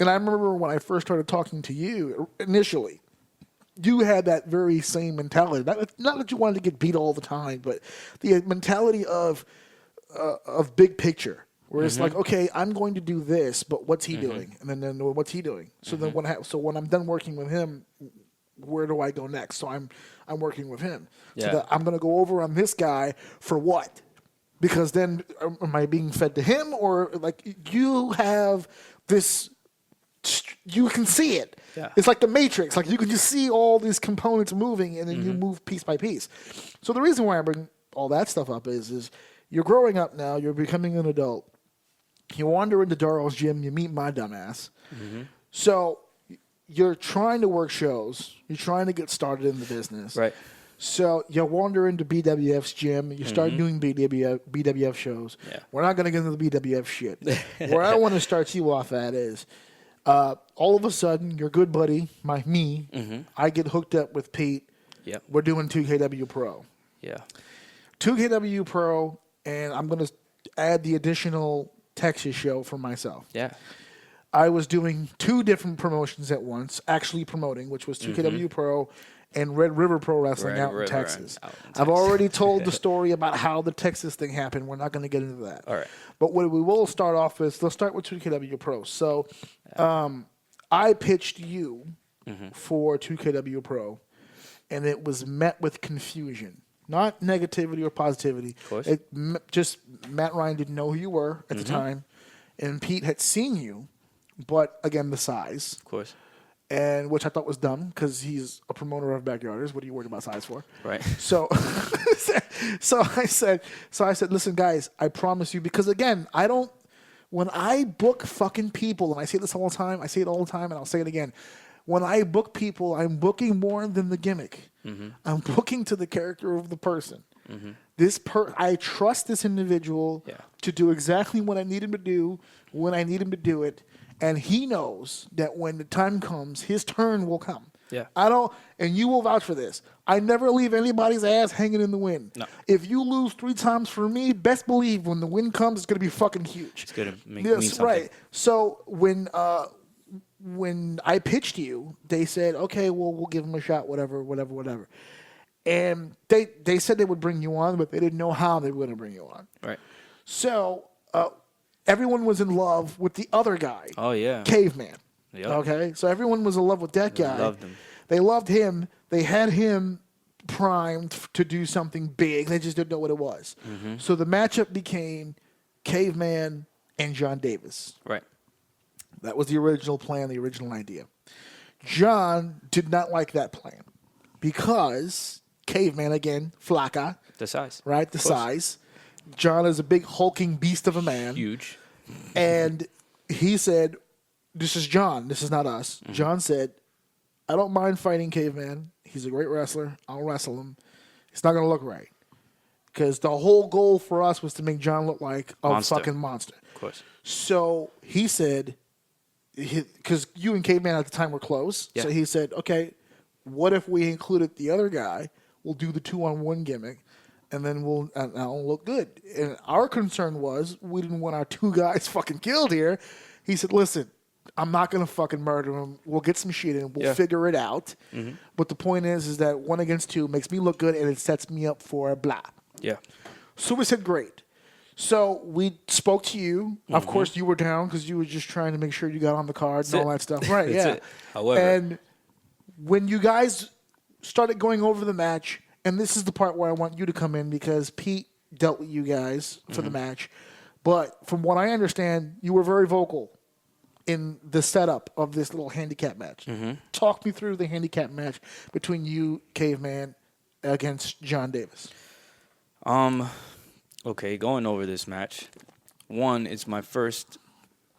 And I remember when I first started talking to you initially, you had that very same mentality. Not that you wanted to get beat all the time, but the mentality of big picture, where it's like, okay, I'm going to do this, but what's he doing? And then what's he doing? So then when I'm done working with him, where do I go next? So I'm working with him. So that I'm going to go over on this guy for what? Because then am I being fed to him, or like you have this? You can see it. Yeah. It's like the Matrix. Like you can just see all these components moving, and then you move piece by piece. So the reason why I bring all that stuff up is you're growing up now. You're becoming an adult. You wander into Darrell's gym. You meet my dumbass. So you're trying to work shows. You're trying to get started in the business. Right. So you wander into BWF's gym. You start doing BWF shows. Yeah. We're not going to get into the BWF shit. Where I want to start you off at is, all of a sudden, your good buddy, I get hooked up with Pete. Yep. We're doing 2KW Pro. Yeah. 2KW Pro, and I'm going to add the additional Texas show for myself. Yeah. I was doing two different promotions at once, actually promoting, which was 2KW Pro and Red River Pro Wrestling out in Texas. I've already told the story about how the Texas thing happened. We're not going to get into that. All right. But what we will start off with, let's start with 2KW Pro. So I pitched you for 2KW Pro, and it was met with confusion. Not negativity or positivity. Of course. Just Matt Ryan didn't know who you were at the time, and Pete had seen you, but again, the size. Of course. And which I thought was dumb because he's a promoter of backyarders. What are you worried about size for? Right. So, so I said, listen, guys, I promise you, because again, when I book fucking people, and I say this all the time, and I'll say it again. when I book people, I'm booking more than the gimmick. I'm booking to the character of the person. I trust this individual to do exactly what I need him to do when I need him to do it, and he knows that when the time comes, his turn will come. Yeah. I don't, and you will vouch for this. I never leave anybody's ass hanging in the wind. No. If you lose 3 times for me, best believe when the win comes, it's going to be fucking huge. It's going to mean something. Right. So when I pitched you, they said, okay, well, we'll give him a shot, whatever. And they said they would bring you on, but they didn't know how they were going to bring you on. Right. So everyone was in love with the other guy. Oh, yeah. Caveman. Yep. Okay? So everyone was in love with that guy. Loved him. They loved him. They had him primed to do something big. They just didn't know what it was. So the matchup became Caveman and John Davis. Right. That was the original plan, the original idea. John did not like that plan because Caveman, again, flaca. The size. Right? The size. John is a big hulking beast of a man. Huge. And he said, this is John. This is not us. John said, I don't mind fighting Caveman. He's a great wrestler. I'll wrestle him. It's not going to look right. Because the whole goal for us was to make John look like a fucking monster. Of course. So he said, because you and Caveman at the time were close. Yeah. So he said, okay, what if we included the other guy? We'll do the 2-on-1 gimmick. And then it'll look good. And our concern was we didn't want our 2 guys fucking killed here. He said, listen, I'm not going to fucking murder him. We'll get some shit in. We'll figure it out. But the point is that 1 against 2 makes me look good and it sets me up for a blah. Yeah. So we said, great. So we spoke to you. Of course, you were down because you were just trying to make sure you got on the card and all that stuff. Right, That's yeah. it. However. And when you guys started going over the match, and this is the part where I want you to come in because Pete dealt with you guys for the match. But from what I understand, you were very vocal in the setup of this little handicap match. Talk me through the handicap match between you, Caveman, against John Davis. Okay, going over this match. One, it's my first,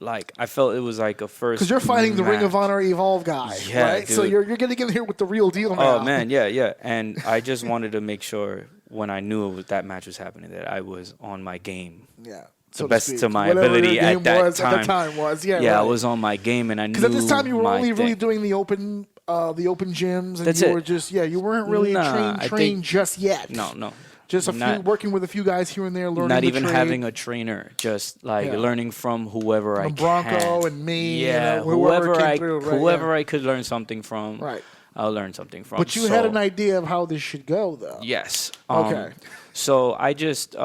I felt it was like a first. Because you're fighting the Ring of match. Honor Evolve guy, Yeah, right? dude. So you're going to get in here with the real deal now. Oh, man, yeah. And I just wanted to make sure when I knew that match was happening that I was on my game. Yeah. The So best speak. to my Whatever ability your at game that was, time. At the time was, yeah. Yeah, right. I was on my game and I knew. Because at this time you were my only really thing. doing the open gyms, and That's you it. were just you weren't really Nah, I trained think- just yet. No. Just working with a few guys here and there, learning. Not the even trade. having a trainer, just learning from whoever I From Bronco can. and me, Yeah, whoever came I through, right, whoever I could learn something from. Right. I'll learn something from. But you had an idea of how this should go, though. Yes. Okay. So I just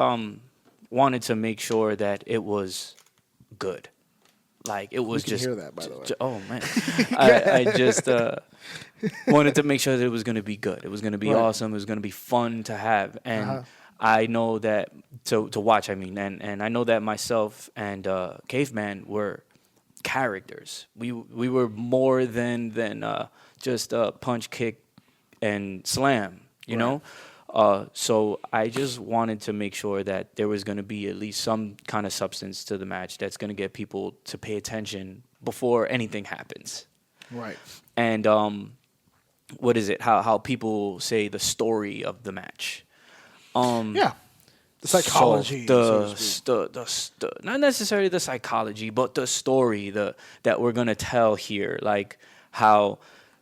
wanted to make sure that it was good. Like it was We can just. hear that, by the way. Oh man, I just wanted to make sure that it was going to be good. It was going to be Right. awesome. It was going to be fun to have, and I know that to watch. I mean, and I know that myself and Caveman were characters. We were more than just punch, kick, and slam. You know. So I just wanted to make sure that there was going to be at least some kind of substance to the match that's going to get people to pay attention before anything happens. Right. And what is it? How people say the story of the match. Yeah. The psychology. So so to speak. not necessarily the psychology, but the story that we're gonna tell here. Like how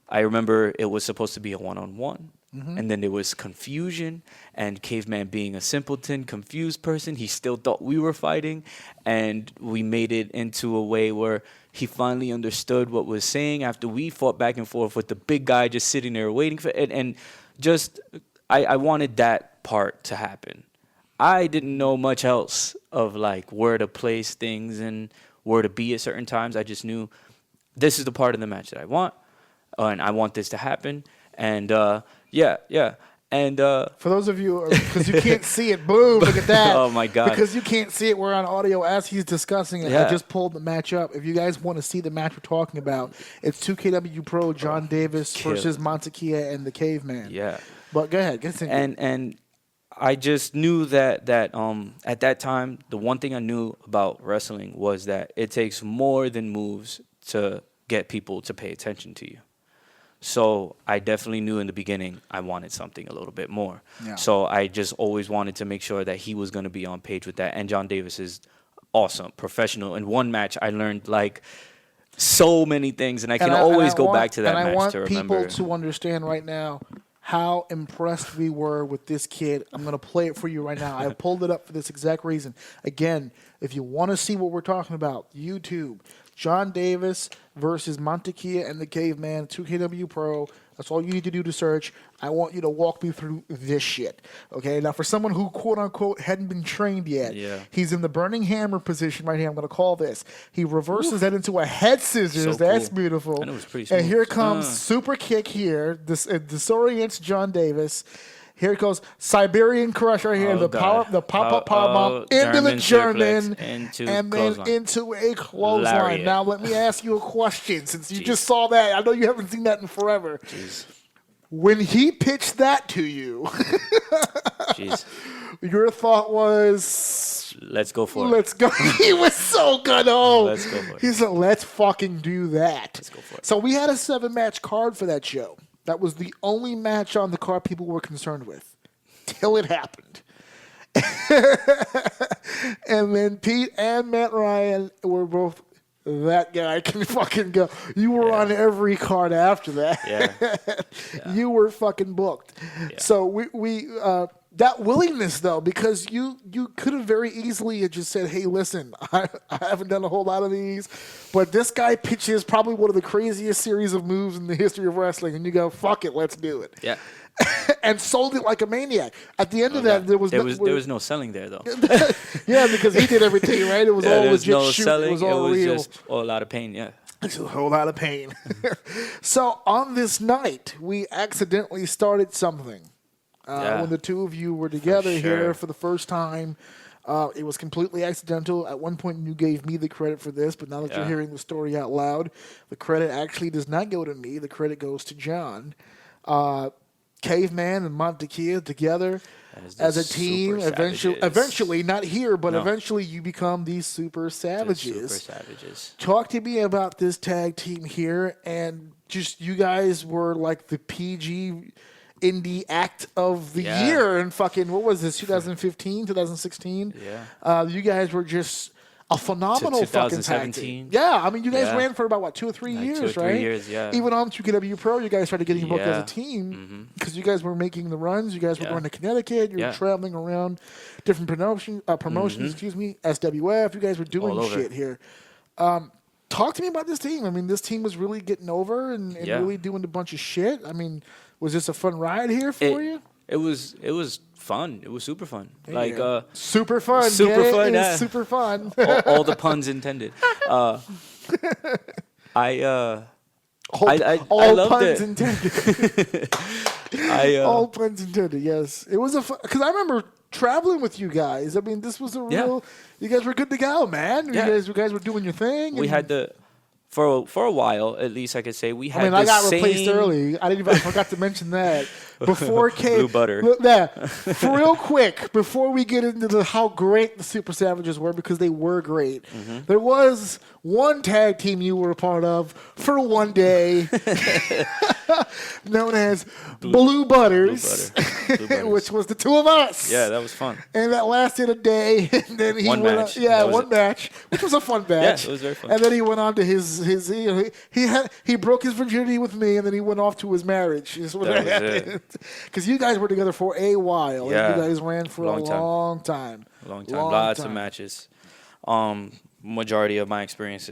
I remember it was supposed to be a one-on-one. And then there was confusion, and Caveman being a simpleton, confused person, he still thought we were fighting, and we made it into a way where he finally understood what was saying after we fought back and forth with the big guy just sitting there waiting for it. And just, I wanted that part to happen. I didn't know much else of like where to place things and where to be at certain times. I just knew this is the part of the match that I want, and I want this to happen. And yeah. And For those of you, because you can't see it, boom, look at that. Oh, my God. Because you can't see it, we're on audio as he's discussing it. Yeah. I just pulled the match up. If you guys want to see the match we're talking about, it's 2KW Pro, John Davis versus Mantequilla and the Caveman. yeah. But go ahead, get into it. And I just knew that at that time, the one thing I knew about wrestling was that it takes more than moves to get people to pay attention to you. So I definitely knew in the beginning I wanted something a little bit more. Yeah. So I just always wanted to make sure that he was going to be on page with that. And John Davis is awesome, professional. In one match, I learned like so many things, and I can always go back to that match to remember. And I want people to understand right now how impressed we were with this kid. I'm going to play it for you right now. I pulled it up for this exact reason. Again, if you want to see what we're talking about, YouTube, John Davis versus Mantequilla and the Caveman, 2KW Pro. That's all you need to do to search. I want you to walk me through this shit. Okay? Now, for someone who, quote-unquote, hadn't been trained yet, he's in the burning hammer position right here. I'm going to call this. He reverses that into a head scissors. So That's cool. beautiful. And it was pretty smooth. And here comes super kick here. This disorients John Davis. Here it goes. Siberian Crush right here. The pop-up powerbomb into the German. And then into a clothesline. Lariat. Now, let me ask you a question. Since you just saw that, I know you haven't seen that in forever. Jeez. When he pitched that to you, your thought was, let's go for it. Let's go. He was so good. Oh, let's go for it. He said, let's fucking do that. Let's go for it. So we had a 7-match card for that show. That was the only match on the card people were concerned with till it happened. And then Pete and Matt Ryan were both, that guy can fucking go. You were on every card after that. Yeah. You were fucking booked. Yeah. So we that willingness, though, because you could have very easily just said, hey, listen, I haven't done a whole lot of these, but this guy pitches probably one of the craziest series of moves in the history of wrestling, and you go, fuck it, let's do it. Yeah. And sold it like a maniac. At the end of that, there was no selling there, though. Yeah, because he did everything, right? It was all legit no shoot. selling. It was all real. Just a lot of pain, yeah. It's a whole lot of pain. So on this night, we accidentally started something. When the two of you were together here for the first time, it was completely accidental. At one point, you gave me the credit for this, but now that you're hearing the story out loud, the credit actually does not go to me. The credit goes to John. Caveman and Mantequilla together as a team. Eventually, not here, but eventually you become these Super Savages. Talk to me about this tag team here, and just you guys were like the PG indie act of the year, and fucking what was this, 2015, 2016? Yeah. You guys were just a phenomenal fucking tag team. Yeah, I mean, you guys ran for about, what, 2 or 3 years, 2 or 3 right? years, yeah. Even on 2KW Pro, you guys started getting booked as a team because you guys were making the runs. You guys were going to Connecticut. You were traveling around different promotions, SWF. You guys were doing shit here. Talk to me about this team. I mean, this team was really getting over and really doing a bunch of shit. I mean, was this a fun ride here for you? It was fun. It was super fun. Super fun. Super fun. It was super fun. all the puns intended. I loved puns it. Intended. All puns intended. Yes, it was because I remember traveling with you guys. I mean, this was a real. You guys were good to go, man. Yeah. You guys were doing your thing. We had the. For a while, at least I could say, we had. I got replaced early. I forgot to mention that before Blue butter. For real quick, before we get into how great the Super Savages were, because they were great. There was one tag team you were a part of for one day, known as Blue Butters, which was the two of us. Yeah, that was fun. And that lasted a day, and then he one went match. On, one match, which was a fun match. Yeah, it was very fun. And then he went on to his he broke his virginity with me, and then he went off to his marriage. Because you guys were together for a while. Yeah. And you guys ran for a long time. Lots of matches. Majority of my experience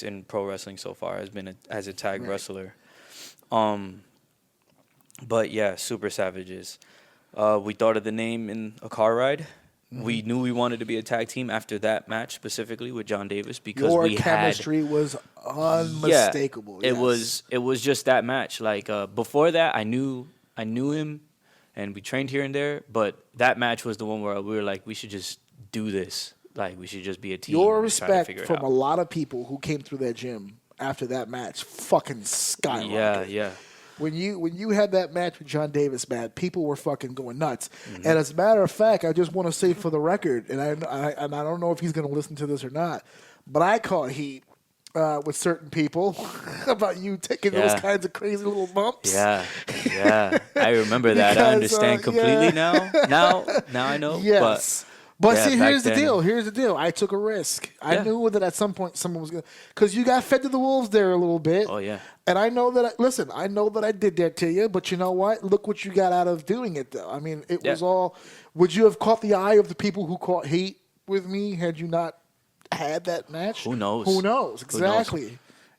in pro wrestling so far has been as a tag wrestler. But yeah, Super Savages. We thought of the name in a car ride. We knew we wanted to be a tag team after that match specifically with John Davis because your chemistry was unmistakable. Yeah, it was just that match. Like before that, I knew him, and we trained here and there. But that match was the one where we were like, we should just do this. Like we should just be a team. Your respect from a lot of people who came through that gym after that match fucking skyrocketed. Yeah. When you had that match with John Davis, man, people were fucking going nuts. And as a matter of fact, I just want to say for the record, and I don't know if he's going to listen to this or not, but I caught heat with certain people about you taking those kinds of crazy little bumps. Yeah. I remember that. I understand completely now. Now I know. Yes. But see, here's the then, deal. Here's the deal. I took a risk. I knew that at some point someone was going to, because you got fed to the wolves there a little bit. Oh, yeah. And I know that, I know that I did that to you, but you know what? Look what you got out of doing it, though. I mean, it was all, would you have caught the eye of the people who caught hate with me had you not had that match? Who knows? Who knows? Exactly.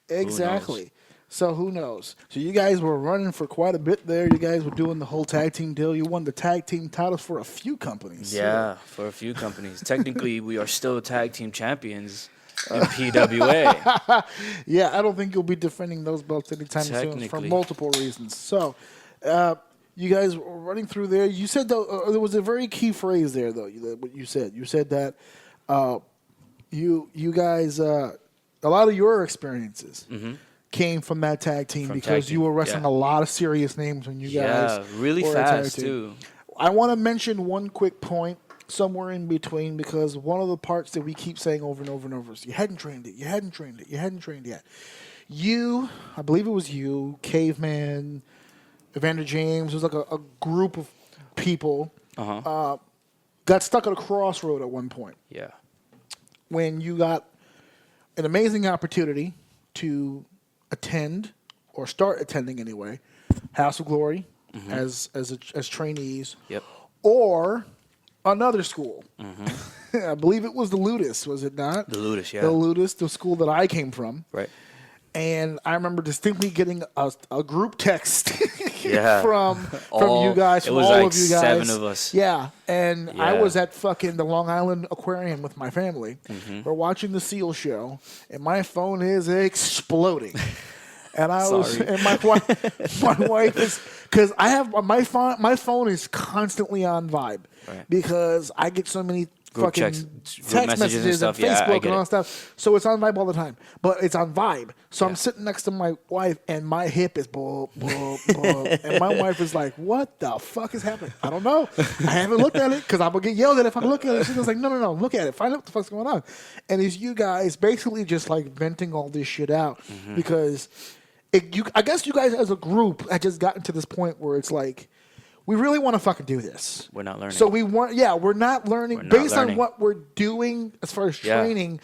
Exactly. Who knows? So who knows? So you guys were running for quite a bit there. You guys were doing the whole tag team deal. You won the tag team titles for a few companies. Yeah, for a few companies. Technically, we are still tag team champions in PWA. Yeah, I don't think you'll be defending those belts anytime soon for multiple reasons. So you guys were running through there. You said, though, there was a very key phrase there, though, what you said. You said that you guys, a lot of your experiences came from that tag team because you were wrestling a lot of serious names when you guys really were fast too. I want to mention one quick point somewhere in between, because one of the parts that we keep saying over and over and over is you hadn't trained it, you hadn't trained it, you hadn't trained yet. You, I believe it was you, Caveman, Evander James, it was like a group of people got stuck at a crossroad at one point. Yeah. When you got an amazing opportunity to attend, or start attending anyway, House of Glory as trainees, or another school. I believe it was the Ludus, was it not? The Ludus, yeah. The Ludus, the school that I came from. Right. And I remember distinctly getting a group text from you guys, from all of you guys. 7 of us. Yeah, and I was at fucking the Long Island Aquarium with my family. We're watching the seal show, and my phone is exploding. And my wife is, because I have my phone is constantly on vibe, because I get so many text messages and Facebook and all that stuff. So it's on vibe all the time. But it's on vibe. So I'm sitting next to my wife, and my hip is boop, boop, boop. And my wife is like, what the fuck is happening? I don't know. I haven't looked at it, because I'm going to get yelled at if I look at it. She's like, no, look at it. Find out what the fuck's going on. And it's you guys basically just like venting all this shit out, because I guess you guys as a group had just gotten to this point where it's like, we really want to fucking do this. We're not learning. So we're not learning. Based on what we're doing as far as training,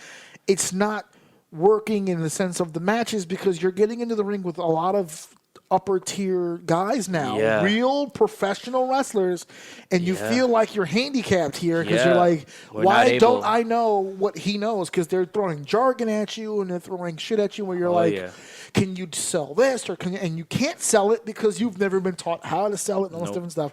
it's not working in the sense of the matches, because you're getting into the ring with a lot of upper tier guys now, real professional wrestlers, and you feel like you're handicapped here, because you're like, why don't I know what he knows? Because they're throwing jargon at you, and they're throwing shit at you where you're can you sell this, or and you can't sell it because you've never been taught how to sell it and all this different stuff.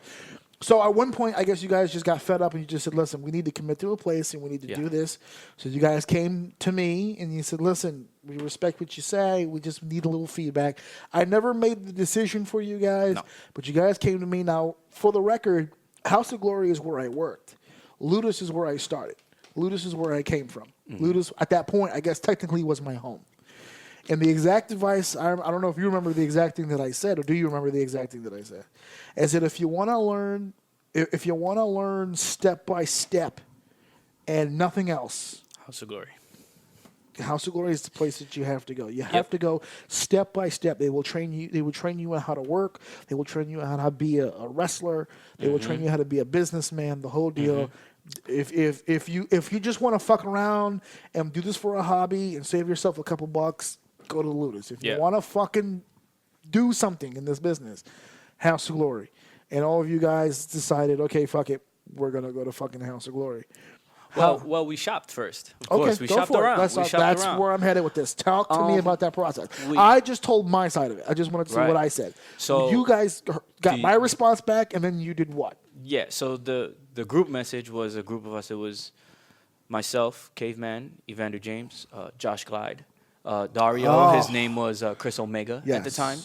So at one point, I guess you guys just got fed up, and you just said, listen, we need to commit to a place, and we need to do this. So you guys came to me, and you said, listen, we respect what you say. We just need a little feedback. I never made the decision for you guys, but you guys came to me. Now, for the record, House of Glory is where I worked. Ludus is where I started. Ludus is where I came from. Ludus, at that point, I guess technically was my home. And the exact advice, I don't know if you remember the exact thing that I said, or do you remember the exact thing that I said? I said, if you want to learn step by step and nothing else, House of Glory. House of Glory is the place that you have to go. You have to go step by step. They will train you. They will train you on how to work. They will train you on how to be a wrestler. They will train you how to be a businessman. The whole deal. If you just want to fuck around and do this for a hobby and save yourself a couple bucks, go to Ludus. If you want to fucking do something in this business, House of Glory. And all of you guys decided, okay, fuck it, we're gonna go to fucking House of Glory. Well, we shopped first. Of course, we shopped around. That's where I'm headed with this. Talk to me about that process. I just told my side of it. I just wanted to see what I said. So you guys got my response back, and then you did what? Yeah. So the group message was a group of us. It was myself, Caveman, Evander James, Josh Glide, Dario. His name was Chris Omega at the time.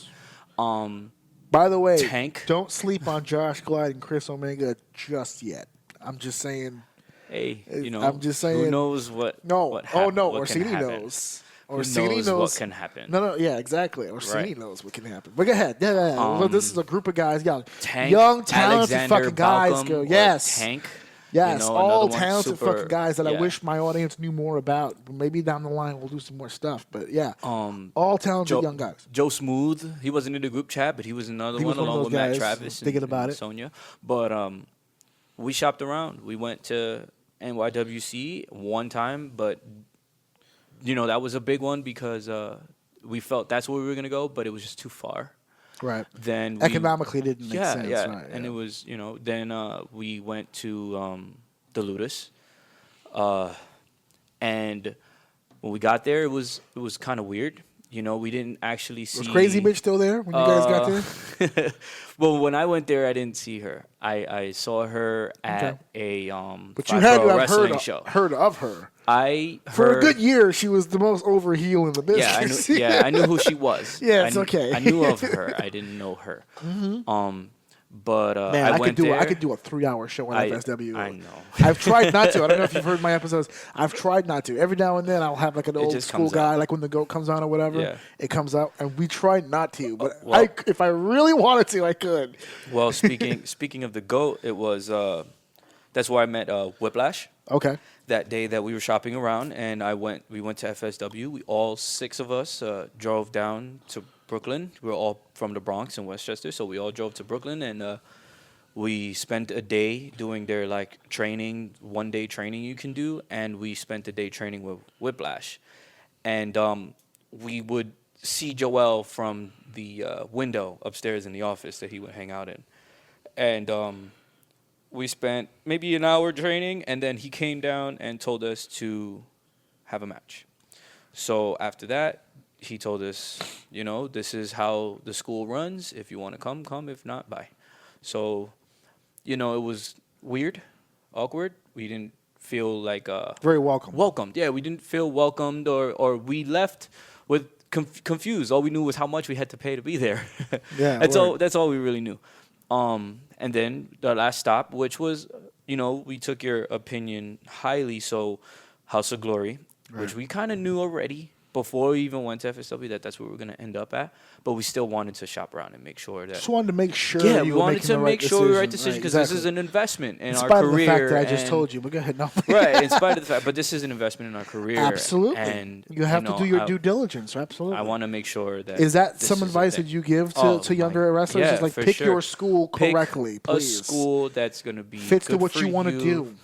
By the way, Tank. Don't sleep on Josh Glide and Chris Omega just yet. I'm just saying. Hey, I'm just saying. Who knows what? Orsini knows. Orsini knows what can happen. No, exactly. Orsini knows what can happen. But go ahead. Yeah. Well, this is a group of guys, young, talented Alexander fucking guys. Balcom, Yes. Tank. Yes, you know, all another one talented super- fucking guys that I yeah. wish my audience knew more about. Maybe down the line we'll do some more stuff. But yeah, all talented Joe, young guys. Joe Smooth, he wasn't in the group chat, but he was another He was one one of along those with Matt guys Travis thinking and, about and it. Sonia. But we shopped around. We went to NYWC one time, but you know that was a big one because we felt that's where we were gonna go, but it was just too far. Right. Then Economically, it didn't make sense. yeah, Right, and yeah. it was then we went to the Ludus, and when we got there, it was kind of weird. You know, we didn't actually see. Was Crazy Bitch still there when you guys got there? Well, when I went there, I didn't see her. I saw her at a But you had to have wrestling show. heard of her. I For a heard- good year, she was the most over heel in the business. I knew who she was. Yeah, I it's knew- okay. I knew of her. I didn't know her. But Man, I I could went do there. I could do a 3-hour show on FSW. I know. I've tried not to. I don't know if you've heard my episodes. I've tried not to. Every now and then, I'll have like an old just school comes guy, out. like when the goat comes on or whatever. Yeah. It comes out, and we try not to. But well- if I really wanted to, I could. Well, speaking of the goat, it was that's where I met Whiplash. Okay. That day that we were shopping around, and we went to FSW. We all 6 of us drove down to Brooklyn. We were all from the Bronx and Westchester, so we all drove to Brooklyn, and we spent a day doing their like training, 1-day training you can do, and we spent a day training with Whiplash, and we would see Joel from the window upstairs in the office that he would hang out in, and we spent maybe an hour training, and then he came down and told us to have a match. So after that, he told us, you know, this is how the school runs. If you want to come, come. If not, bye. So, you know, it was weird, awkward. We didn't feel like Very welcome. welcomed. Yeah, we didn't feel welcomed, or we left with confused. All we knew was how much we had to pay to be there. Yeah, that's word. all. That's all we really knew. And then the last stop, which was, you know, we took your opinion highly. So, House of Glory, which we kind of knew already before we even went to FSW that's where we were going to end up at. But we still wanted to shop around and make sure that. Just wanted to make sure. Yeah, you we were wanted making to the make right sure we were right decision. decision because Exactly. this is an investment in In our spite of career. the fact that I just and- told you, but go ahead. No. Right, in spite of the fact, but this is an investment in our career. Absolutely. And you have know, to do your I- due diligence. Absolutely. I want to make sure that. Is that this some is a advice thing. that you give to, Oh, to younger my- wrestlers? yeah, Is like for pick sure. your school Pick correctly, please. A school that's going to be Fits to good what for you want to do.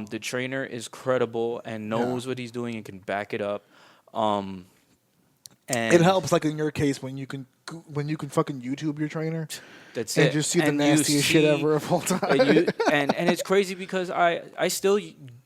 The trainer is credible and knows what he's doing and can back it up. And It helps, like in your case, when you can fucking YouTube your trainer That's and it. just see the And you nastiest shit see- ever of all time. and it's crazy because I still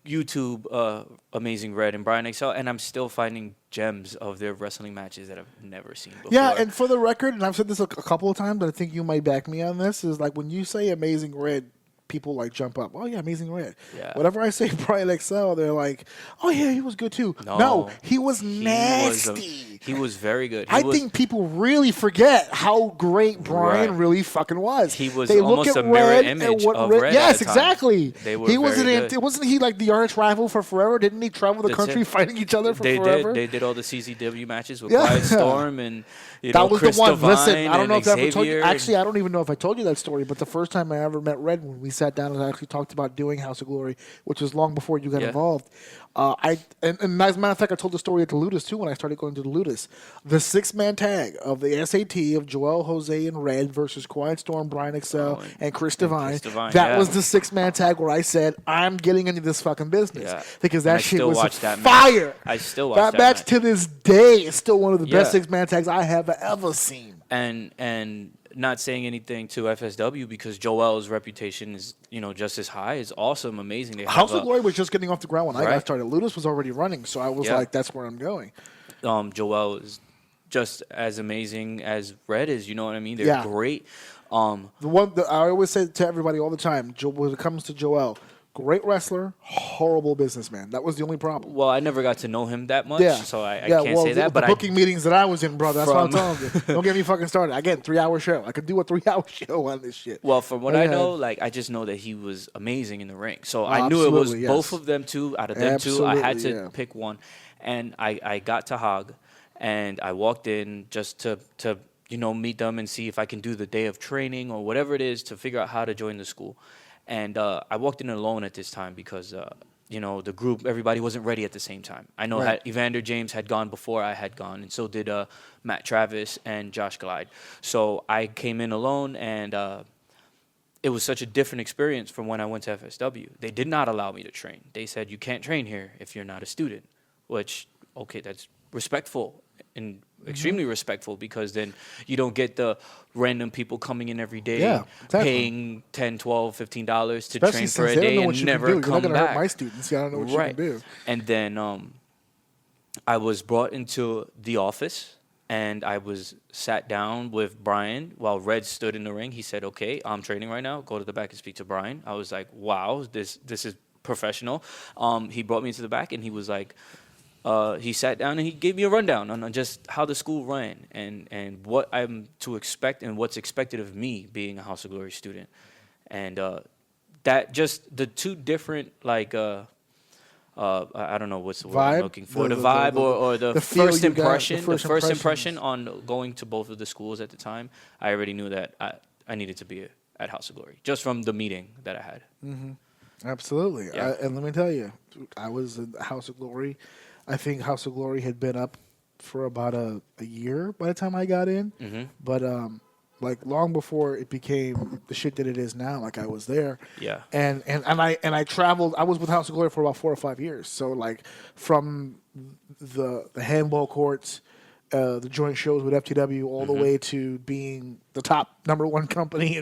YouTube Amazing Red and Brian XL, and I'm still finding gems of their wrestling matches that I've never seen before. Yeah, and for the record, and I've said this a couple of times, but I think you might back me on this, is like when you say Amazing Red, people like jump up. Oh yeah, Amazing Red. Yeah. Whatever I say Brian XL, they're like, oh yeah, he was good too. No, he was nasty. He was very good. I think people really forget how great Brian Right. really fucking was. He was they look almost at a mirror Red image and what of Red. Red at Yes, the time. exactly. They were he was very an. good. Wasn't he like the arch rival for forever? Didn't he travel the That's country it. fighting each other for They forever? did. They did all the CZW matches with Yeah. Quiet Storm and That was Chris the one. Divine Listen, I don't know if I and ever told you. Xavier. Actually, I don't even know if I told you that story. But the first time I ever met Red, when we sat down and actually talked about doing House of Glory, which was long before you got Yeah. involved. And as a matter of fact, I told the story at the Ludus too when I started going to the Ludus. The 6-man tag of the SAT of Joel, Jose, and Red versus Quiet Storm, Brian XL, and Chris Divine. Divine, That yeah. was the 6-man tag where I said I'm getting into this fucking business Yeah. because And I that shit still was watch that match. fire. I still watch that that match match. to this day is still one of the best Yeah. 6-man tags I have ever seen. And not saying anything to FSW because Joel's reputation is just as high. It's awesome, amazing. They House have of Glory was just getting off the ground when I got Right. started. Ludus was already running, so I was Yeah. like, that's where I'm going. Joel is just as amazing as Red is. You know what I mean? They're Yeah. great. The one that I always say to everybody all the time, when it comes to Joel, great wrestler, horrible businessman. That was the only problem. Well, I never got to know him that much, Yeah, so I yeah, can't well, say that. The But booking meetings that I was in, brother, that's what I'm From- telling you. Don't get me fucking started. Again, 3-hour show. I could do a 3-hour show on this shit. Well, from what Yeah. I know, I just know that he was amazing in the ring. So I knew it was absolutely, yes. both of them two. Out of them two, I had to Absolutely, yeah. pick one. And I got to HOG, and I walked in just to meet them and see if I can do the day of training or whatever it is to figure out how to join the school. And I walked in alone at this time because, the group, everybody wasn't ready at the same time. I know Right. Evander James had gone before I had gone, and so did Matt Travis and Josh Glide. So I came in alone, and it was such a different experience from when I went to FSW. They did not allow me to train. They said, you can't train here if you're not a student, which, okay, that's respectful and extremely respectful, because then you don't get the random people coming in every day Yeah, exactly. paying $10, $12, $15 to Especially train since for a they don't day know what and you never can do. come You're not gonna hurt back. my students. Yeah, I don't know what you can do. And then I was brought into the office, and I was sat down with Brian while Red stood in the ring. He said, okay, I'm training right now. Go to the back and speak to Brian. I was like, wow, this is professional. He brought me into the back, and he was like, he sat down and he gave me a rundown on just how the school ran and what I'm to expect and what's expected of me being a House of Glory student. And that just the two different, like, I don't know what's the word I'm Vibe? looking for. The- The the- vibe the- or the feel first you got, the impression. The first first impressions. impression on going to both of the schools at the time, I already knew that I needed to be at House of Glory, just from the meeting that I had. Absolutely. Yeah. And let me tell you, I was in House of Glory. I think House of Glory had been up for about a year by the time I got in. But like long before it became the shit that it is now, like I was there. Yeah. And I traveled. I was with House of Glory for about 4 or 5 years. So like from the handball courts, the joint shows with FTW, all the way to being the top #1 company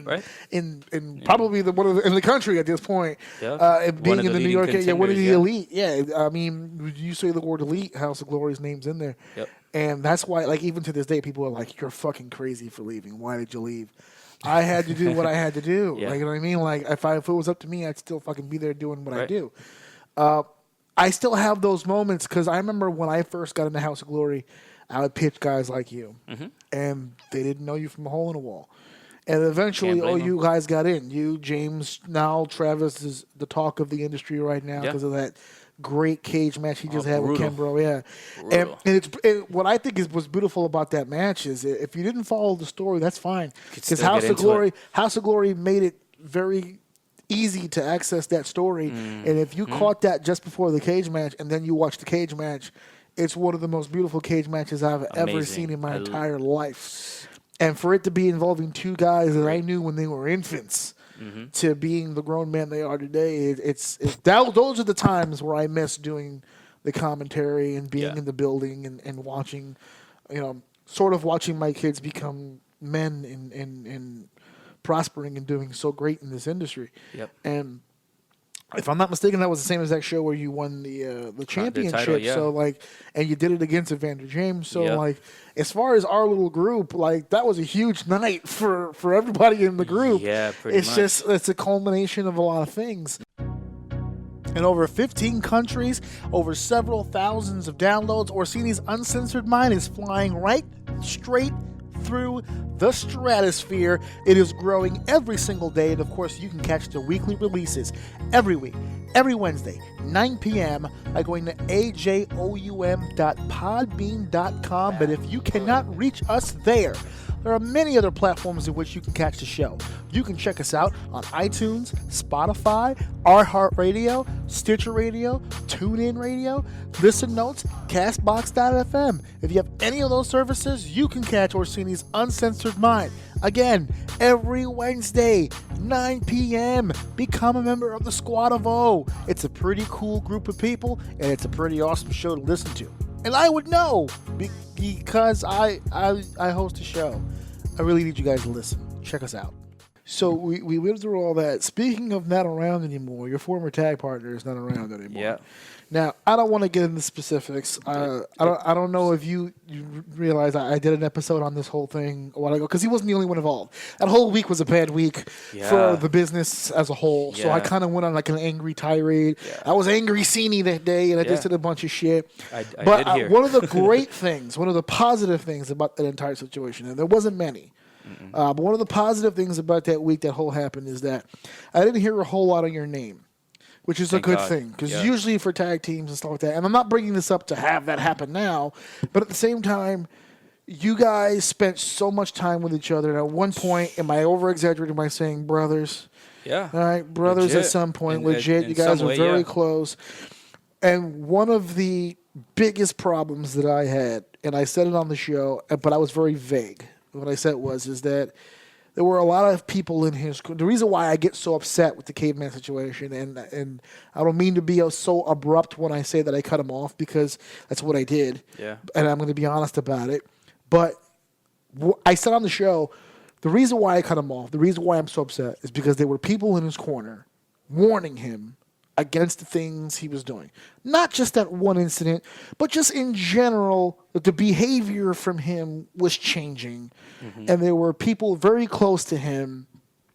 in probably the one of in the country at this point. Yeah. And being One of in the the New leading York, one of the contenders, yeah. elite. Yeah, I mean, you say the word elite, House of Glory's name's in there. Yep. And that's why, like, even to this day, people are like, "You're fucking crazy for leaving. Why did you leave?" I had to do what I had to do. Yeah. Like, you know what I mean? Like, if it was up to me, I'd still fucking be there doing what I Right. do. I still have those moments because I remember when I first got into House of Glory, I would pitch guys like you, and they didn't know you from a hole in a wall. And eventually, Can't blame you them. guys got in. You, James, now Travis is the talk of the industry right now Yeah. because of that great cage match he just Oh, had with brutal. Kembro. Yeah, Brutal. and what I think was beautiful about that match is if you didn't follow the story, that's fine. Could Because still House get of into Glory, it. House of Glory made it very easy to access that story. And if you caught that just before the cage match and then you watch the cage match, it's one of the most beautiful cage matches I've ever Amazing. seen in my I entire life. And for it to be involving two guys that I knew when they were infants to being the grown men they are today, those are the times where I miss doing the commentary and being Yeah. in the building and watching, sort of watching my kids become men and prospering and doing so great in this industry. Yep. And if I'm not mistaken, that was the same exact show where you won the championship. title, yeah. So like, and you did it against Evander James. So Yep. like, as far as our little group, like that was a huge night for everybody in the group. Yeah, pretty it's much. just it's a culmination of a lot of things. In over 15 countries, over several thousands of downloads, Orsini's Uncensored Mind is flying right straight through the stratosphere. It is growing every single day, and of course, you can catch the weekly releases every week, every Wednesday, 9 p.m. by going to ajoum.podbean.com. But if you cannot reach us there, there are many other platforms in which you can catch the show. You can check us out on iTunes, Spotify, iHeartRadio, Stitcher Radio, TuneIn Radio, Listen Notes, Castbox.fm. If you have any of those services, you can catch Orsini's Uncensored Mind. Again, every Wednesday, 9 p.m. Become a member of the Squad of O. It's a pretty cool group of people, and it's a pretty awesome show to listen to. And I would know because I host a show. I really need you guys to listen. Check us out. So we went through all that. Speaking of not around anymore, your former tag partner is not around anymore. Yeah. Now, I don't want to get into specifics. I don't know if you realize I did an episode on this whole thing a while ago because he wasn't the only one involved. That whole week was a bad week for the business as a whole. So I kind of went on like an angry tirade. Yeah. I was angry Cini that day, and I just Yeah. did a bunch of shit. I But did hear. one of the great things, one of the positive things about that entire situation, and there wasn't many, but one of the positive things about that week that whole happened is that I didn't hear a whole lot of your name, which is Thank a good God. thing because Yeah. usually for tag teams and stuff like that, and I'm not bringing this up to have that happen now, but at the same time, you guys spent so much time with each other. And at one point, am I over-exaggerating by saying brothers? Yeah. All right, brothers Legit. at some point. In Legit. You guys some were way, very yeah. close. And one of the biggest problems that I had, and I said it on the show, but I was very vague. What I said is that there were a lot of people in his. The reason why I get so upset with the caveman situation, and I don't mean to be so abrupt when I say that I cut him off, because that's what I did. Yeah. And I'm going to be honest about it. But I said on the show, the reason why I cut him off, the reason why I'm so upset, is because there were people in his corner warning him against the things he was doing. Not just that one incident, but just in general, that the behavior from him was changing. Mm-hmm. And there were people very close to him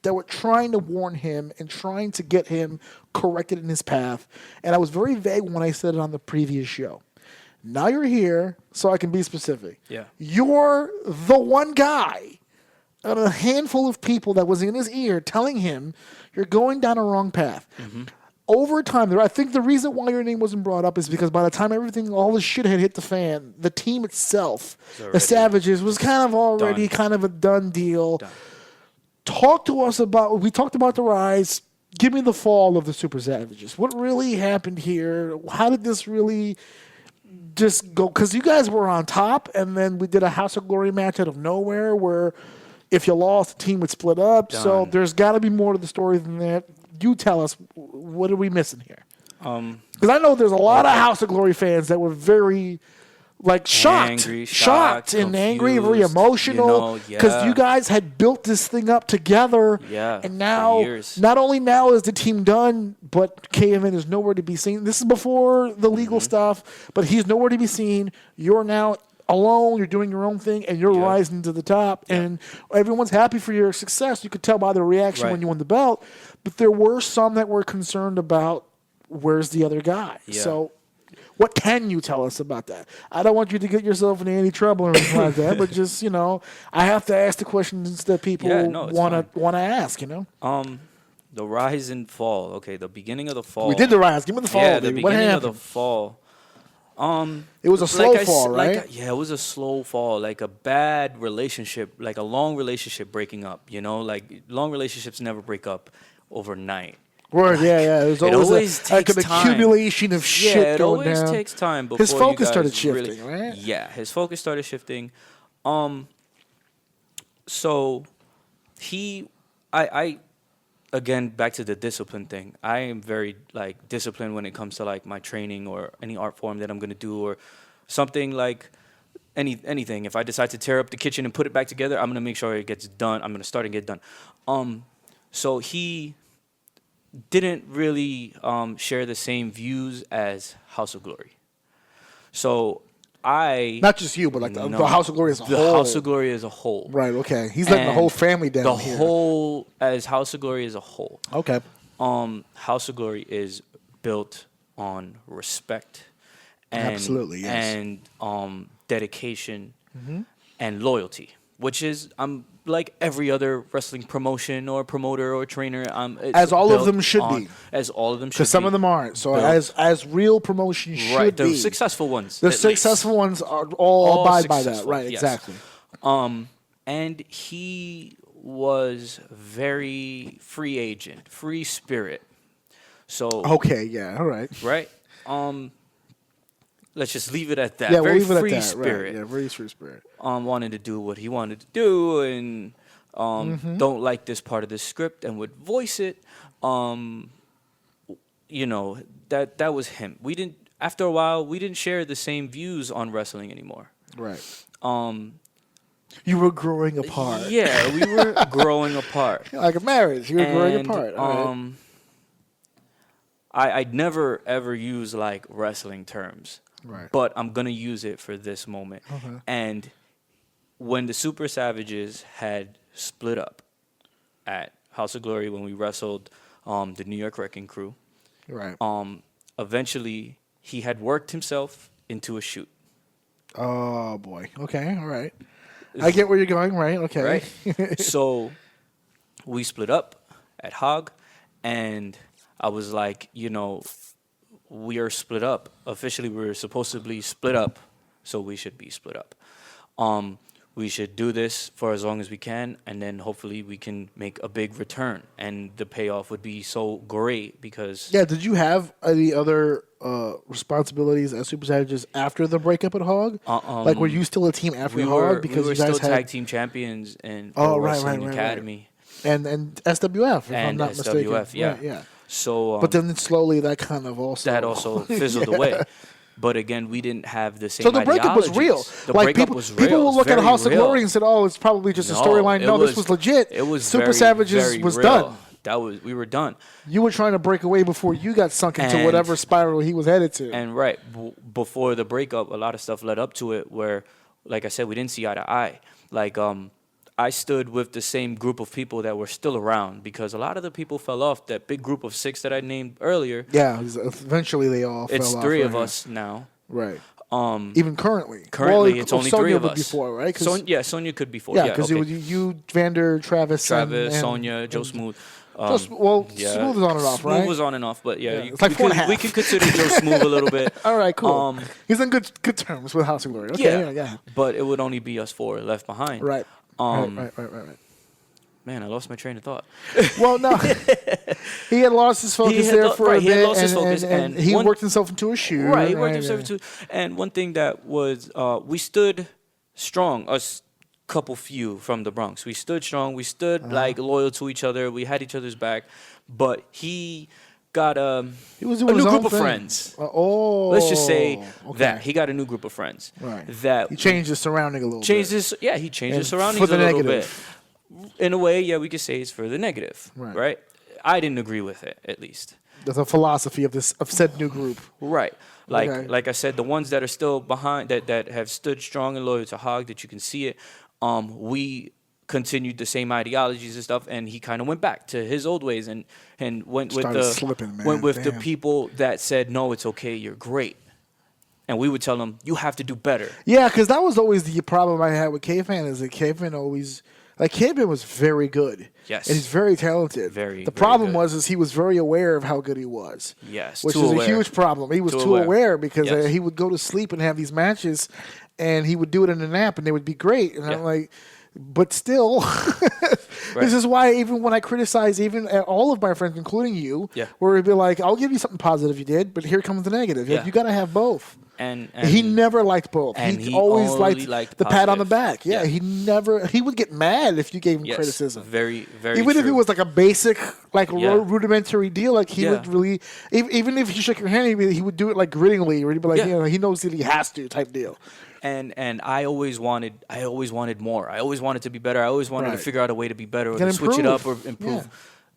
that were trying to warn him and trying to get him corrected in his path. And I was very vague when I said it on the previous show. Now you're here, so I can be specific. Yeah. You're the one guy out of a handful of people that was in his ear telling him you're going down a wrong path. Mm-hmm. Over time, I think the reason why your name wasn't brought up is because by the time all this shit had hit the fan, the team itself, the Savages, was kind of already kind of a done deal. Done. We talked about the rise. Give me the fall of the Super Savages. What really happened here? How did this really just go? Because you guys were on top, and then we did a House of Glory match out of nowhere where if you lost, the team would split up. Done. So there's got to be more to the story than that. You tell us, what are we missing here? Because I know there's a lot of House of Glory fans that were very, shocked, and angry, very emotional, because you guys had built this thing up together. Yeah, and now, not only now is the team done, but KMN is nowhere to be seen. This is before the legal stuff, but he's nowhere to be seen. You're now alone, you're doing your own thing, and you're rising to the top, and everyone's happy for your success. You could tell by the reaction when you won the belt, but there were some that were concerned about where's the other guy. Yeah. So what can you tell us about that? I don't want you to get yourself in any trouble or anything like that, but just, I have to ask the questions that people want to ask, The rise and fall. Okay, the beginning of the fall. We did the rise. Give me the fall, yeah, baby. The what beginning happened? of the fall. It was a slow fall, right? It was a slow fall, like a bad relationship, like a long relationship breaking up. Like long relationships never break up overnight. Word, yeah. It always takes an accumulation of shit going down. It always takes time before his focus started shifting, right? Yeah, his focus started shifting. So I again, back to the discipline thing. I am very disciplined when it comes to my training or any art form that I'm gonna do or something anything. If I decide to tear up the kitchen and put it back together, I'm gonna make sure it gets done. I'm gonna start and get done. So he didn't really share the same views as House of Glory. So not just you, but the House of Glory as a whole. The House of Glory as a whole. Right, okay. He's letting the whole family down here. The whole, as House of Glory as a whole. Okay. House of Glory is built on respect. And, absolutely, yes. And dedication and loyalty, which is like every other wrestling promotion or promoter or trainer. As all of them should be. As all of them should be. Because some of them aren't. So as real promotions should right, be. The successful ones. The successful ones are all abide by that. Right, yes. Exactly. And he was very free agent, free spirit. So okay, yeah, all right. Right? Let's just leave it at that. Yeah, very we'll leave it free at that. spirit. Right. Yeah, very free spirit. Wanted to do what he wanted to do and don't like this part of the script and would voice it. That was him. After a while we didn't share the same views on wrestling anymore. Right. You were growing apart. Yeah, we were growing apart. Like a marriage, you were growing apart. Right. I'd never ever use wrestling terms. Right. But I'm going to use it for this moment. Okay. And when the Super Savages had split up at House of Glory when we wrestled the New York Wrecking Crew, right. Eventually he had worked himself into a shoot. Oh, boy. Okay, all right. I get where you're going, right? Okay. Right? So we split up at HOG, and I was like, we are split up. Officially, we were supposed to be split up, so we should be split up. We should do this for as long as we can, and then hopefully we can make a big return, and the payoff would be so great because Yeah, did you have any other responsibilities as Super Savages after the breakup at HOG? Like, were you still a team after HOG because we were you guys still had tag team champions in Oh, Pro right, Wrestling right, right, Academy and SWF, if I'm and not mistaken. SWF, yeah. Right, yeah. So, But then slowly that kind of also that also fizzled away. But again, we didn't have the same. So the breakup was real. The like breakup people, was real. people It will was look at very House of real. Glory and said, "Oh, it's probably just a storyline." No, this was legit. It was Super very, Savages very was real. done. We were done. You were trying to break away before you got sunk into And- whatever spiral he was headed to. And before the breakup, a lot of stuff led up to it where, like I said, we didn't see eye to eye. Like, I stood with the same group of people that were still around because a lot of the people fell off. That big group of 6 that I named earlier. Yeah, eventually they all It's fell off. 3 of Right. us now. Right. Even currently. Currently, it's only Sonya 3 of was us. Before, right? 'Cause- Sonya could be 4. yeah, Yeah, because okay. it was you, Vander, Travis, and Sonya, Joe Smooth. Smooth was on and off, right? Smooth was on and off, but yeah, It's like 4.5. we can consider Joe Smooth a little bit. All right, cool. He's on good terms with House of Glory. Okay, yeah. But it would only be us 4 left behind. Right. Right. Man, I lost my train of thought. Well, no, he had lost his focus there for a he had bit, lost his focus, and he worked himself into a shoe. Right, he worked himself into. And one thing that was, we stood strong, us couple few from the Bronx. We stood strong. We stood like loyal to each other. We had each other's back. But he got a new group of friends. Let's just say that he got a new group of friends. Right. That he changed his surrounding a little bit. He changed his And surroundings for a the little negative. bit. In a way, yeah, we could say it's for the negative, Right. right? I didn't agree with it, at least. There's a philosophy of said new group. Right. Like Okay. like I said, the ones that are still behind, that have stood strong and loyal to HOG, that you can see it, we continued the same ideologies and stuff, and he kind of went back to his old ways and went with the people that said, no, it's okay, you're great. And we would tell him, you have to do better. Yeah, because that was always the problem I had with K-Fan, is that K-Fan always... Like, K-Fan was very good. Yes. And he's very talented. The problem was he was very aware of how good he was. Yes, which is a huge problem. He was too aware because he would go to sleep and have these matches, and he would do it in a nap, and they would be great. And I'm like... But still, this is why even when I criticize even all of my friends, including you, where it'd be like, I'll give you something positive you did, but here comes the negative. You got to have both. And he never liked both. And he always liked the pat on the back. Yeah, he would get mad if you gave him criticism. Very even true. if it was like a basic, like rudimentary deal, like he would really, even if you shook your hand, he would do it like grittingly, or he'd be like, he knows that he has to type deal. And I always wanted more. I always wanted to be better. I always wanted to figure out a way to be better or to switch it up or improve. Yeah.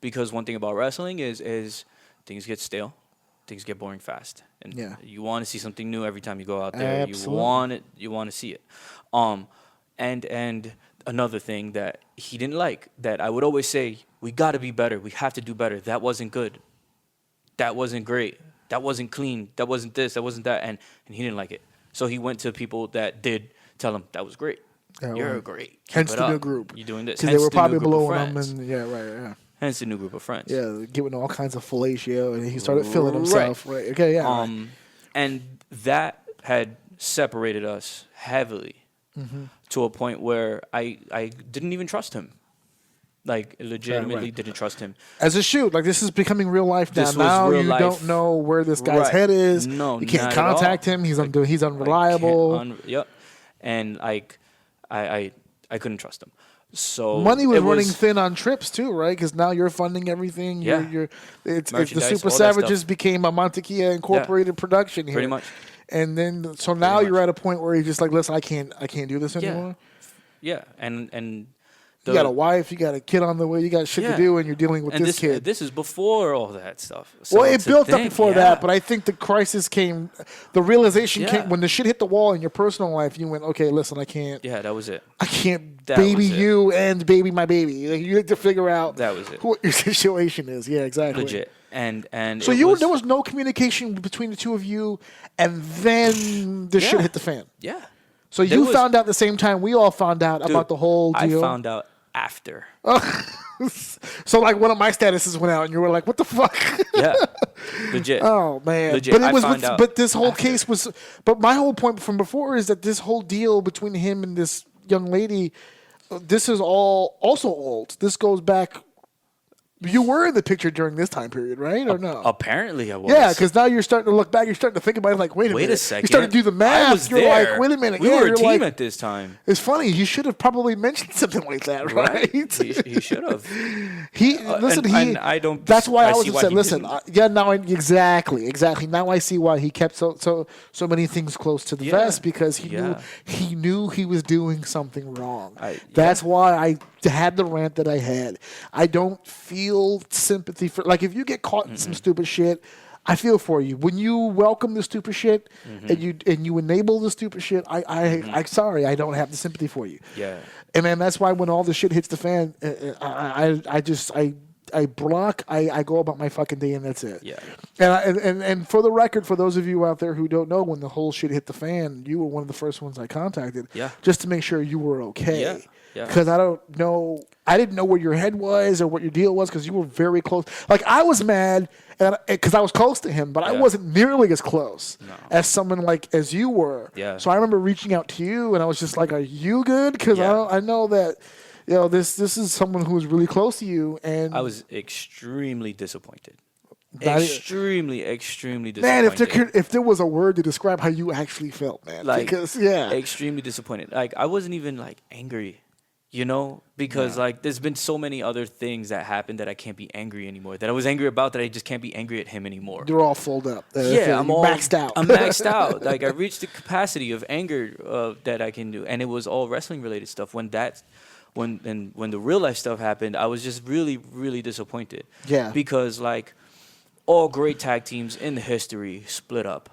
Because one thing about wrestling is things get stale, things get boring fast, and you want to see something new every time you go out there. Absolutely. You want to see it. And another thing that he didn't like, that I would always say, we got to be better. We have to do better. That wasn't good. That wasn't great. That wasn't clean. That wasn't this. That wasn't that. And he didn't like it. So he went to people that did tell him, that was great. You're great. Hence the new group. You're doing this. Because they were probably blowing him. And, Hence the new group of friends. Yeah, giving all kinds of fellatio, and he started feeling himself. Right. Okay, yeah. And that had separated us heavily to a point where I didn't even trust him. Like, legitimately didn't trust him. As a shoot, like, this is becoming real life now. Now you don't know where this guy's head is. No, you can't contact him. He's unreliable. Yep. And, like, I couldn't trust him. So money was running thin on trips too, right? Because now you're funding everything. Yeah. It's the Super Savages became a Mantequilla Incorporated production here. Pretty much. And then so now you're at a point where you're just like, listen, I can't do this anymore. Yeah. And you got a wife, you got a kid on the way, you got shit to do, and you're dealing with this kid. This is before all that stuff. So well, it built up before that, but I think the crisis came, the realization came when the shit hit the wall in your personal life. You went, okay, listen, I can't. Yeah, that was it. I can't baby you and baby my baby. Like, you had to figure out that was it. What your situation is. Yeah, exactly. Legit. And so there was no communication between the two of you, and then the shit hit the fan. Yeah. So you found out the same time we all found out about the whole deal. I found out after. So like one of my statuses went out, and you were like, "What the fuck?" Yeah, legit. Oh man, Legit. but it I was. found out But this whole after. case was. But my whole point from before is that this whole deal between him and this young lady, this is all also old. This goes back. You were in the picture during this time period, right? Or no? Apparently, I was. Yeah, because now you're starting to look back. You're starting to think about it like, wait a minute. Wait a second. You started to do the math. I was you're there. like, wait a minute. We yeah, were a you're team like, at this time. It's funny. You should have probably mentioned something like that, right? He should have. And I don't. That's why I was see why upset. he Listen, didn't. now exactly. Now I see why he kept so many things close to the Yeah. vest because he knew he was doing something wrong. That's why I had the rant that I had. I don't feel sympathy for like if you get caught in some stupid shit. I feel for you when you welcome the stupid shit and you enable the stupid shit. I'm sorry, I don't have the sympathy for you. Yeah. And then that's why when all the shit hits the fan, I block. I go about my fucking day and that's it. Yeah. And for the record, for those of you out there who don't know, when the whole shit hit the fan, you were one of the first ones I contacted. Yeah. Just to make sure you were okay. Yeah. Yeah. Because I didn't know where your head was or what your deal was because you were very close. Like I was mad because I was close to him, but I wasn't nearly as close as someone as you were. Yeah. So I remember reaching out to you and I was just like, "Are you good?" Because I know that this is someone who is really close to you, and I was extremely disappointed. Not- Extremely disappointed. Man, if there was a word to describe how you actually felt, man, extremely disappointed. Like I wasn't even angry, because there's been so many other things that happened that I can't be angry anymore. That I was angry about that I just can't be angry at him anymore. You're all full up. Yeah, I'm all maxed out. I'm maxed out. Like I reached the capacity of anger that I can do, and it was all wrestling related stuff. When the real life stuff happened, I was just really, really disappointed. Yeah. Because all great tag teams in the history split up.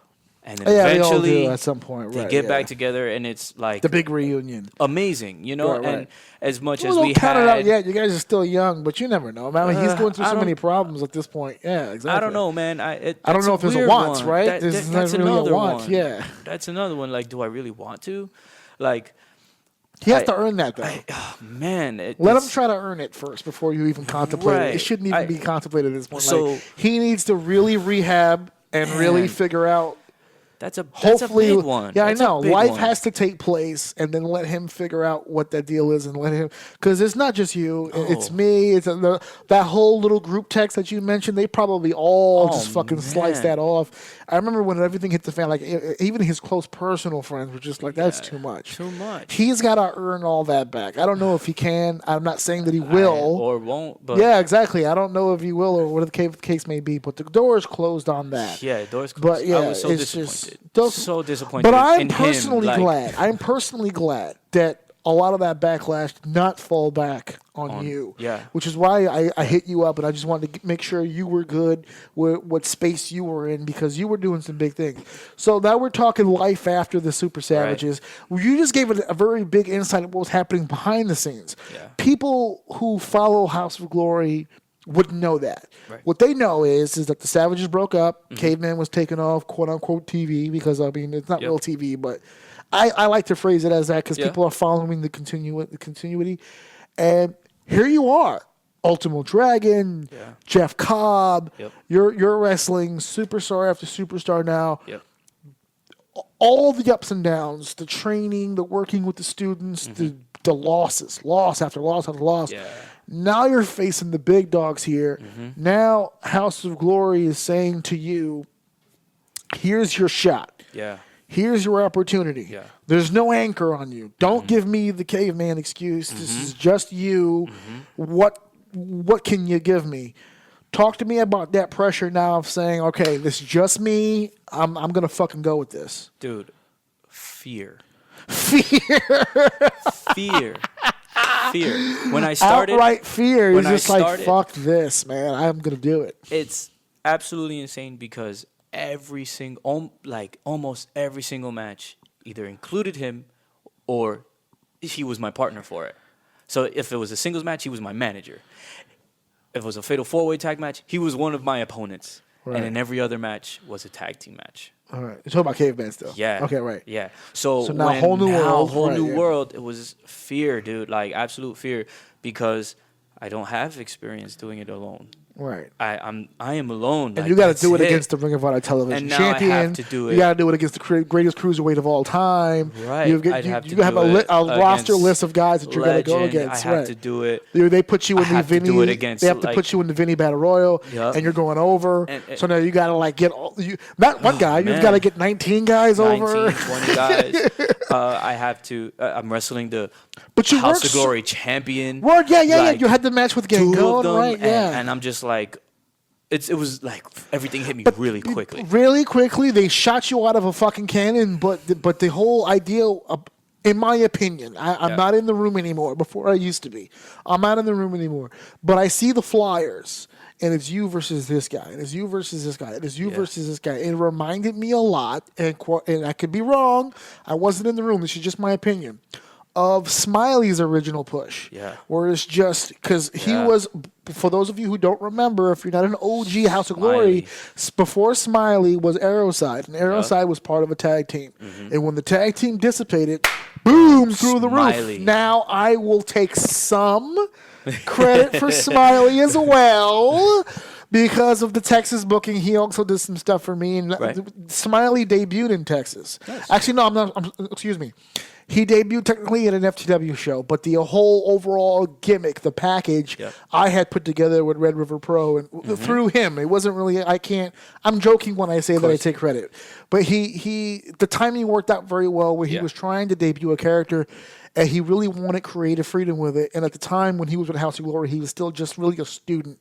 And then They all eventually do at some point, they right, get yeah. back together and it's the big reunion. amazing, Right. And as much Well, as don't we count it out had yet. You guys are still young, but you never know. Man, he's going through I so many don't- problems at this point. Yeah, exactly. I don't know, man. I don't don't know if there's a want, right? There's that's not really a another want, one. yeah. That's another one. Do I really want to? He has to earn that, though. Man. Let him try to earn it first before you even contemplate it. It Right. shouldn't even be contemplated at this point. So- he needs to really rehab and really Man. figure out. That's a Hopefully, big one. yeah, That's I a know. big Life one. has to take place, and then let him figure out what that deal is, and let him because it's not just you. It's me. It's that whole little group text that you mentioned. They probably all just fucking sliced man. that off. I remember when everything hit the fan. Even his close personal friends were just like, "That's too much." Too much. He's got to earn all that back. I don't know if he can. I'm not saying that he will or won't. But yeah, exactly. I don't know if he will or whatever the case may be, but the door is closed on that. Yeah, doors closed. But yeah, I was so it's disappointed. just so disappointed. But I'm in personally him, glad. I'm personally glad that a lot of that backlash did not fall back on you. Yeah. Which is why I hit you up and I just wanted to make sure you were good with what space you were in because you were doing some big things. So now we're talking life after the Super Savages. You just gave it a very big insight of what was happening behind the scenes. Yeah. People who follow House of Glory wouldn't know that. Right. What they know is that the Savages broke up. Caveman was taken off quote unquote TV because it's not real TV, but I like to phrase it as that because people are following the continuity. And here you are, Ultimo Dragon, Jeff Cobb. Yep. You're wrestling superstar after superstar now. Yep. All the ups and downs, the training, the working with the students, the losses, loss after loss after loss. Yeah. Now you're facing the big dogs here. Now House of Glory is saying to you, here's your shot. Yeah. Here's your opportunity. Yeah. There's no anchor on you. Don't give me the caveman excuse. This is just you. What can you give me? Talk to me about that pressure now of saying, okay, this is just me. I'm gonna fucking go with this. Dude, fear. Fear. When I started, Outright fear. He's when I just like, started- fuck this, man. I'm gonna do it. it's absolutely insane because almost every single match either included him or he was my partner for it. So if it was a singles match, he was my manager. If it was a fatal four-way tag match, he was one of my opponents. Right. And in every other match was a tag team match. All right. You're talking about caveman still. Yeah. Okay, right. Yeah. So now when whole new world, whole right, new yeah. world, it was fear, dude, absolute fear because I don't have experience doing it alone. Right. I am alone. And like, you got to that's do it against the Ring of Honor television And now champion. I have to do it. You got to do it against the greatest cruiserweight of all time. Right. You I'd have to you have do a it roster against list of guys that you're going to go Legend. against. I have right. to do it. They put you in I the have to do Vinny. it against, They have to like- put you in the Vinny Battle Royal, Yup. and you're going over. And- So now you got to like get all you. Not one guy. You've man. got to get 19 guys 19, over. 20 guys. I have to. I'm wrestling the But you House work of Glory champion. Well, yeah. Like, You had the match with two of Gangon, them, right? Yeah. And I'm just like, it was like everything hit me really quickly. Really quickly, they shot you out of a fucking cannon. But the whole idea, in my opinion, I'm not in the room anymore. Before I used to be, I'm not in the room anymore. But I see the flyers, and it's you versus this guy, and it's you versus this guy, and it's you versus this guy. It reminded me a lot, and I could be wrong. I wasn't in the room. This is just my opinion. Of Smiley's original push. Yeah. Where it's just because he was, for those of you who don't remember, if you're not an OG House of Glory, before Smiley was Aeroside, and Aeroside was part of a tag team. And when the tag team dissipated, boom, through the roof. Now I will take some credit for Smiley as well. Because of the Texas booking, he also did some stuff for me. And Smiley debuted in Texas. Nice. Actually, no, I'm not. Excuse me. He debuted technically at an FTW show, but the whole overall gimmick, the package, I had put together with Red River Pro and through him. It wasn't really. I'm joking when I say that I take credit, but the timing worked out very well. Where he was trying to debut a character. And he really wanted creative freedom with it. And at the time when he was with House of Glory, he was still just really a student.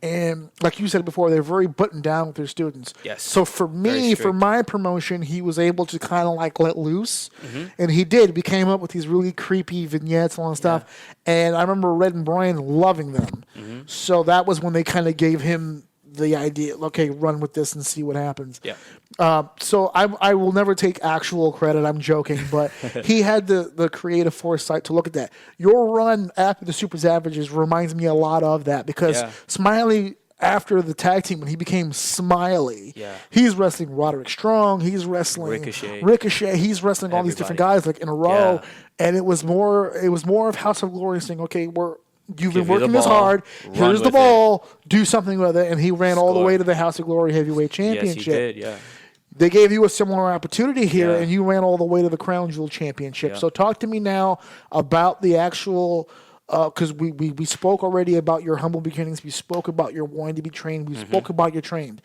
And like you said before, they're very buttoned down with their students. Yes. So for me, for my promotion, he was able to kind of like let loose. And he did. We came up with these really creepy vignettes and all that stuff. And I remember Red and Brian loving them. So that was when they kind of gave him the idea, okay, run with this and see what happens. So I will never take actual credit. I'm joking, but he had the creative foresight to look at that. Your run after the Super Savages reminds me a lot of that because Smiley, after the tag team, when he became Smiley, he's wrestling Roderick Strong, he's wrestling Ricochet, he's wrestling all these different guys like in a row, and it was more of House of Glory saying, okay, you've been working this hard. Here's the ball. Do something with it. And he ran all the way to the House of Glory Heavyweight Championship. Yes, he did, yeah. They gave you a similar opportunity here, and you ran all the way to the Crown Jewel Championship. So talk to me now about the actual, because we spoke already about your humble beginnings. We spoke about your wanting to be trained. We spoke about your trained.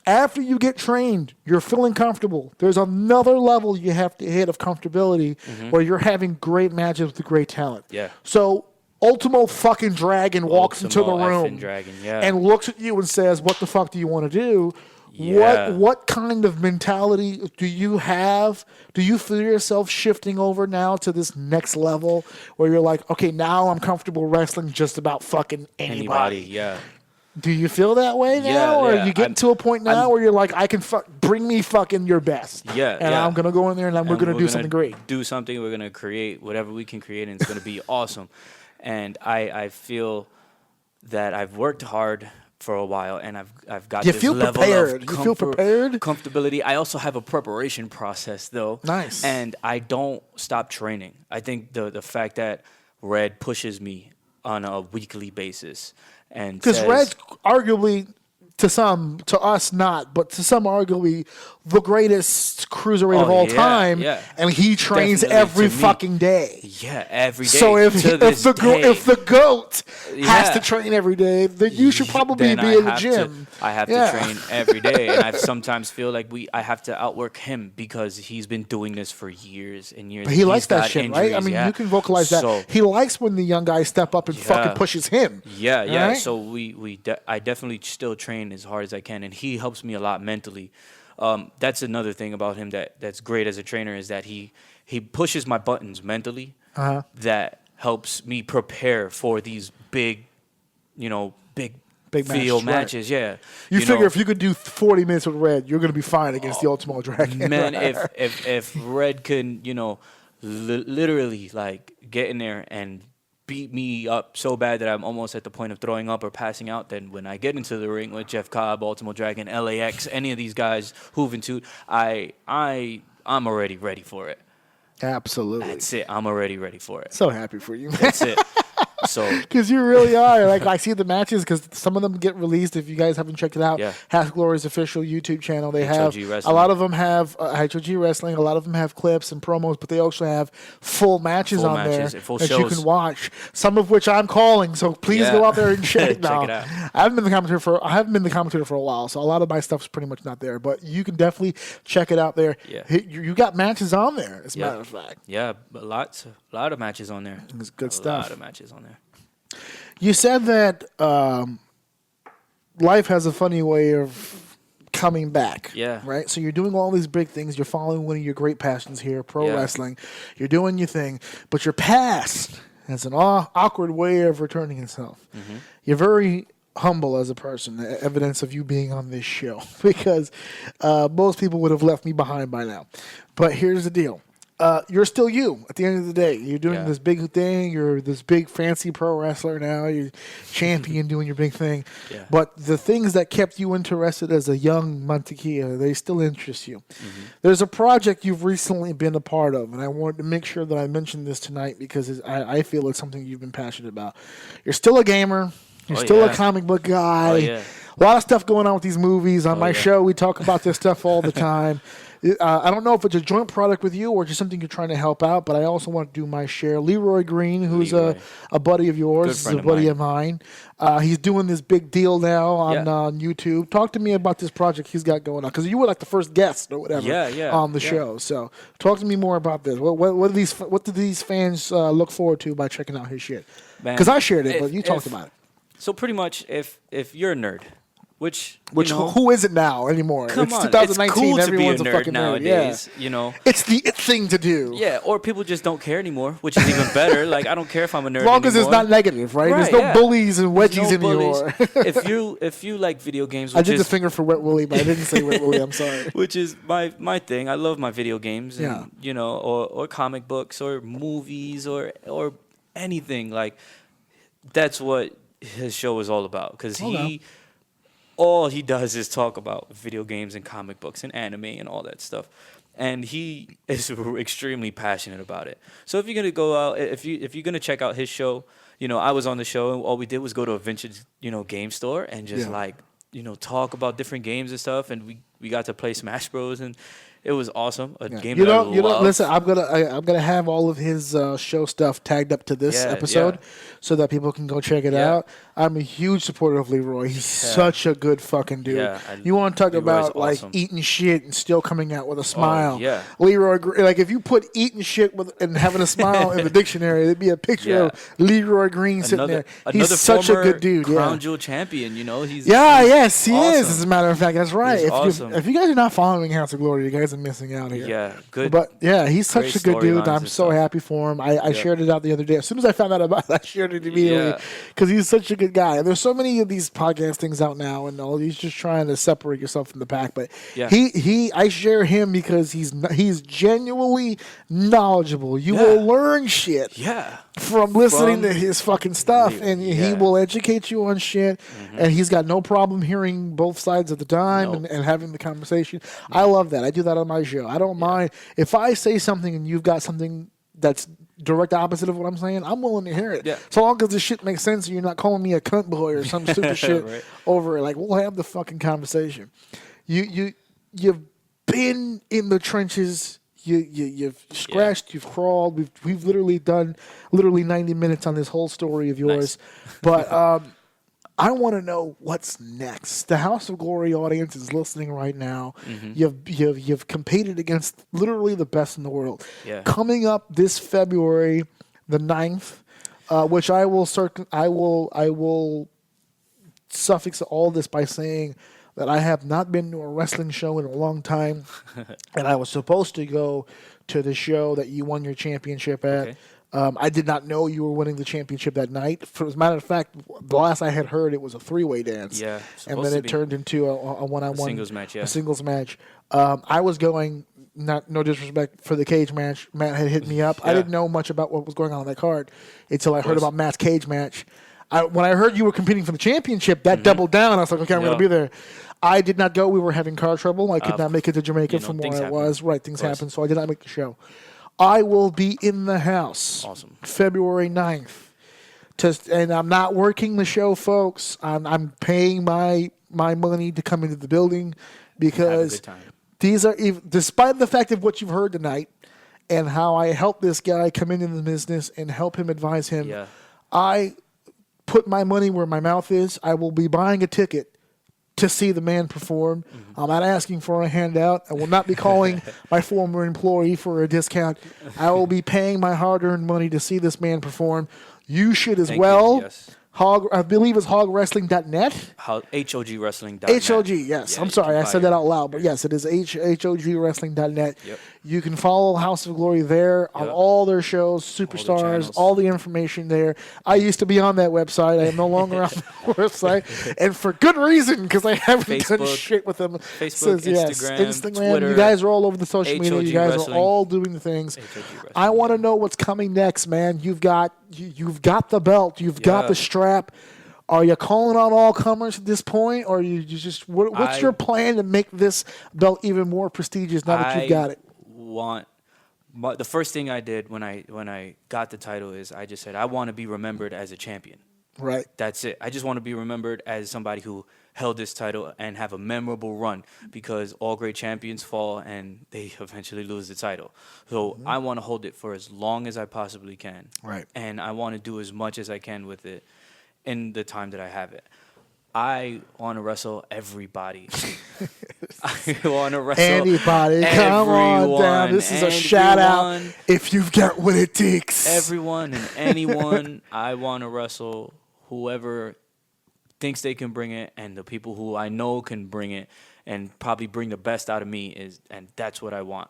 After you get trained, you're feeling comfortable. There's another level you have to hit of comfortability where you're having great matches with great talent. So Ultimo fucking Dragon walks into the room and looks at you and says, "What the fuck do you want to do?" What kind of mentality do you have? Do you feel yourself shifting over now to this next level where you're like, okay, now I'm comfortable wrestling just about fucking anybody? Do you feel that way now, or are you getting to a point now where you're like, I can bring me fucking your best? And I'm gonna go in there and we're gonna do something great. We're gonna create whatever we can create, and it's gonna be awesome. And I feel that I've worked hard for a while, and I've got this level of comfortability. I also have a preparation process, though. Nice. And I don't stop training. I think the fact that Red pushes me on a weekly basis, and because Red's arguably, to us not, but to some arguably the greatest cruiserweight of all time, and he trains every fucking day. Every day. So if the GOAT has to train every day, then you should probably be in the gym. I have to train every day, and I sometimes feel like I have to outwork him because he's been doing this for years and years. But he likes that shit, right? I mean, you can vocalize that. He likes when the young guys step up and fucking pushes him. Right? So I definitely still train as hard as I can, and he helps me a lot mentally. That's another thing about him that's great as a trainer is that he pushes my buttons mentally. That helps me prepare for these big field matches. Right. You figure if you could do 40 minutes with Red, you're going to be fine against the Ultimo Dragon. Man, if Red can, literally like get in there and beat me up so bad that I'm almost at the point of throwing up or passing out, then when I get into the ring with Jeff Cobb, Ultimo Dragon, LAX, any of these guys, Juventud, I'm already ready for it. Absolutely. That's it. I'm already ready for it. So happy for you. That's it. So Because you really are. Like, I see the matches because some of them get released. If you guys haven't checked it out, Yeah. Half Glory's official YouTube channel. They have HOG a Wrestling. lot of them have HOG Wrestling. A lot of them have clips and promos, but they also have full matches Full on matches there and full that you shows. can watch. Some of which I'm calling. So please Yeah. go out there and check. Check No, it out. I haven't been the commentator for a while, so a lot of my stuff's pretty much not there. But you can definitely check it out there. Yeah. You got matches on there, as a matter of fact. Yeah, a lot of matches on there. It's good A stuff. lot of matches on there. You said that life has a funny way of coming back. Yeah. Right? So you're doing all these big things. You're following one of your great passions here, pro Yeah. wrestling. You're doing your thing. But your past has an awkward way of returning itself. Mm-hmm. You're very humble as a person, evidence of you being on this show, because most people would have left me behind by now. But here's the deal. You're still you at the end of the day. You're doing Yeah. this big thing. You're this big fancy pro wrestler now. You're champion doing your big thing. Yeah. But the things that kept you interested as a young Mantequilla, they still interest you. Mm-hmm. There's a project you've recently been a part of, and I wanted to make sure that I mentioned this tonight because I feel it's something you've been passionate about. You're still a gamer. You're Oh, still a yeah. comic book guy. Oh, yeah. A lot of stuff going on with these movies. On my yeah. show, we talk about this stuff all the time. I don't know if it's a joint product with you or just something you're trying to help out, but I also want to do my share. Leroy Green, who's Leroy. a buddy of yours, Good is friend a of buddy mine. of mine. He's doing this big deal now on Yeah. YouTube. Talk to me about this project he's got going on, because you were like the first guest or whatever Yeah. on the show. So talk to me more about this. What do these fans look forward to by checking out his shit? Man, Because I shared it, if- but you talked if- about it. So pretty much, if you're a nerd, which Who is it now anymore? come It's on, 2019. it's cool to be a Everyone's nerd fucking nowadays. Yeah. You know, It's the it thing to do. yeah, or people just don't care anymore, which is even better. Like I don't care if I'm a nerd As long as it's anymore. not negative, right? There's Right, no yeah. bullies and There's wedgies no anymore. bullies. if you like video games, I which did the is finger for Wet Willie, but I didn't say Wet Willie. I'm sorry. which is my thing. I love my video games, and, Yeah. you know, or comic books, or movies, or anything. Like that's what his show is all about. Because Okay. all he does is talk about video games and comic books and anime and all that stuff. And he is extremely passionate about it. So if you're gonna go out, if you're gonna check out his show, you know, I was on the show and all we did was go to a vintage, you know, game store and just Yeah. like, you know, talk about different games and stuff. And we got to play Smash Bros. And it was awesome. A game You that I don't. You don't. love. Listen, I'm gonna have all of his show stuff tagged up to this Yeah, episode, yeah. so that people can go check it Yeah. out. I'm a huge supporter of Leroy. He's such a good fucking dude. Yeah, you want to talk Leroy's about like awesome. eating shit and still coming out with a smile? yeah. Leroy. Like if you put eating shit and having a smile in the dictionary, there'd be a picture Yeah. of Leroy Green sitting there. He's such a former good dude. Crown Yeah. Jewel champion. You know, he's Yes, he is. awesome. As a matter of fact, that's right. He's If, awesome. if you guys are not following House of Glory, you guys are missing out here. Yeah, good. But yeah, he's such great a good dude. storylines I'm and so stuff. happy for him. I shared it out the other day. As soon as I found out about it, I shared it immediately Yeah. because he's such a good guy. And there's so many of these podcast things out now, and all he's just trying to separate yourself from the pack. But Yeah. I share him because he's genuinely knowledgeable. You Yeah. will learn shit yeah. from listening From- to his fucking stuff, and he Yeah. will educate you on shit, and he's got no problem hearing both sides of the time Nope. and having the conversation. I love that. I do that on my show. I don't mind if I say something and you've got something that's direct opposite of what I'm saying. I'm willing to hear it. Yeah. So long as this shit makes sense and you're not calling me a cunt boy or some stupid shit Right. over it. Like, we'll have the fucking conversation. You've been in the trenches. You've scratched, you've crawled. We've literally done 90 minutes on this whole story of yours. But I want to know what's next. The House of Glory audience is listening right now. You've competed against literally the best in the world. Yeah. Coming up this February the 9th, which I will suffix all this by saying that I have not been to a wrestling show in a long time, and I was supposed to go to the show that you won your championship at. Okay. I did not know you were winning the championship that night. As a matter of fact, the last I had heard, it was a three-way dance. Yeah, And supposed then to it be. turned into a one-on-one. singles match, yeah. A singles match. I was going, no disrespect, for the cage match. Matt had hit me up. I Yeah. didn't know much about what was going on that card until I heard course. about Matt's cage match. When I heard you were competing for the championship, that doubled down. I was like, okay, I'm going to Yeah. be there. I did not go. We were having car trouble. I could not make it to Jamaica you know, from where things I happen. was. Right, things Of course. happened, so I did not make the show. I will be in the house. Awesome. February 9th and I'm not working the show, folks. I'm paying my money to come into the building because good time. these are, despite the fact of what you've heard tonight and how I help this guy come into the business and help him advise him. Yeah. I put my money where my mouth is. I will be buying a ticket to see the man perform. I'm not asking for a handout. I will not be calling my former employee for a discount. I will be paying my hard-earned money to see this man perform. You should as Thank well. you, yes. I believe it's hogwrestling.net. HOGwrestling.net. HOG, yes. Yeah, I'm you sorry, can I buy said that it. out loud, but yes, it is HOGwrestling.net. Yep. You can follow House of Glory there on Yep. all their shows, superstars, channels. all the information there. I used to be on that website. I am no longer on the website, and for good reason, because I haven't done Facebook, shit with them. Facebook, Instagram, Twitter, You guys are all over the social media. HOG You guys Wrestling. are all doing the things. HOG Wrestling, I want to yeah. know what's coming next, man. You've got the belt. You've got Yeah. the strap. Are you calling on all comers at this point, or you just what's your plan to make this belt even more prestigious now that you've got it? The first thing I did when I got the title is I just said I want to be remembered as a champion. Right. That's it. I just want to be remembered as somebody who held this title and have a memorable run, because all great champions fall and they eventually lose the title. So I want to hold it for as long as I possibly can. Right. And I want to do as much as I can with it in the time that I have it. I want to wrestle everybody. I want to wrestle Anybody, come on down. This is a shout out. If you've got what it takes. Everyone and anyone. I want to wrestle whoever thinks they can bring it, and the people who I know can bring it and probably bring the best out of me and that's what I want.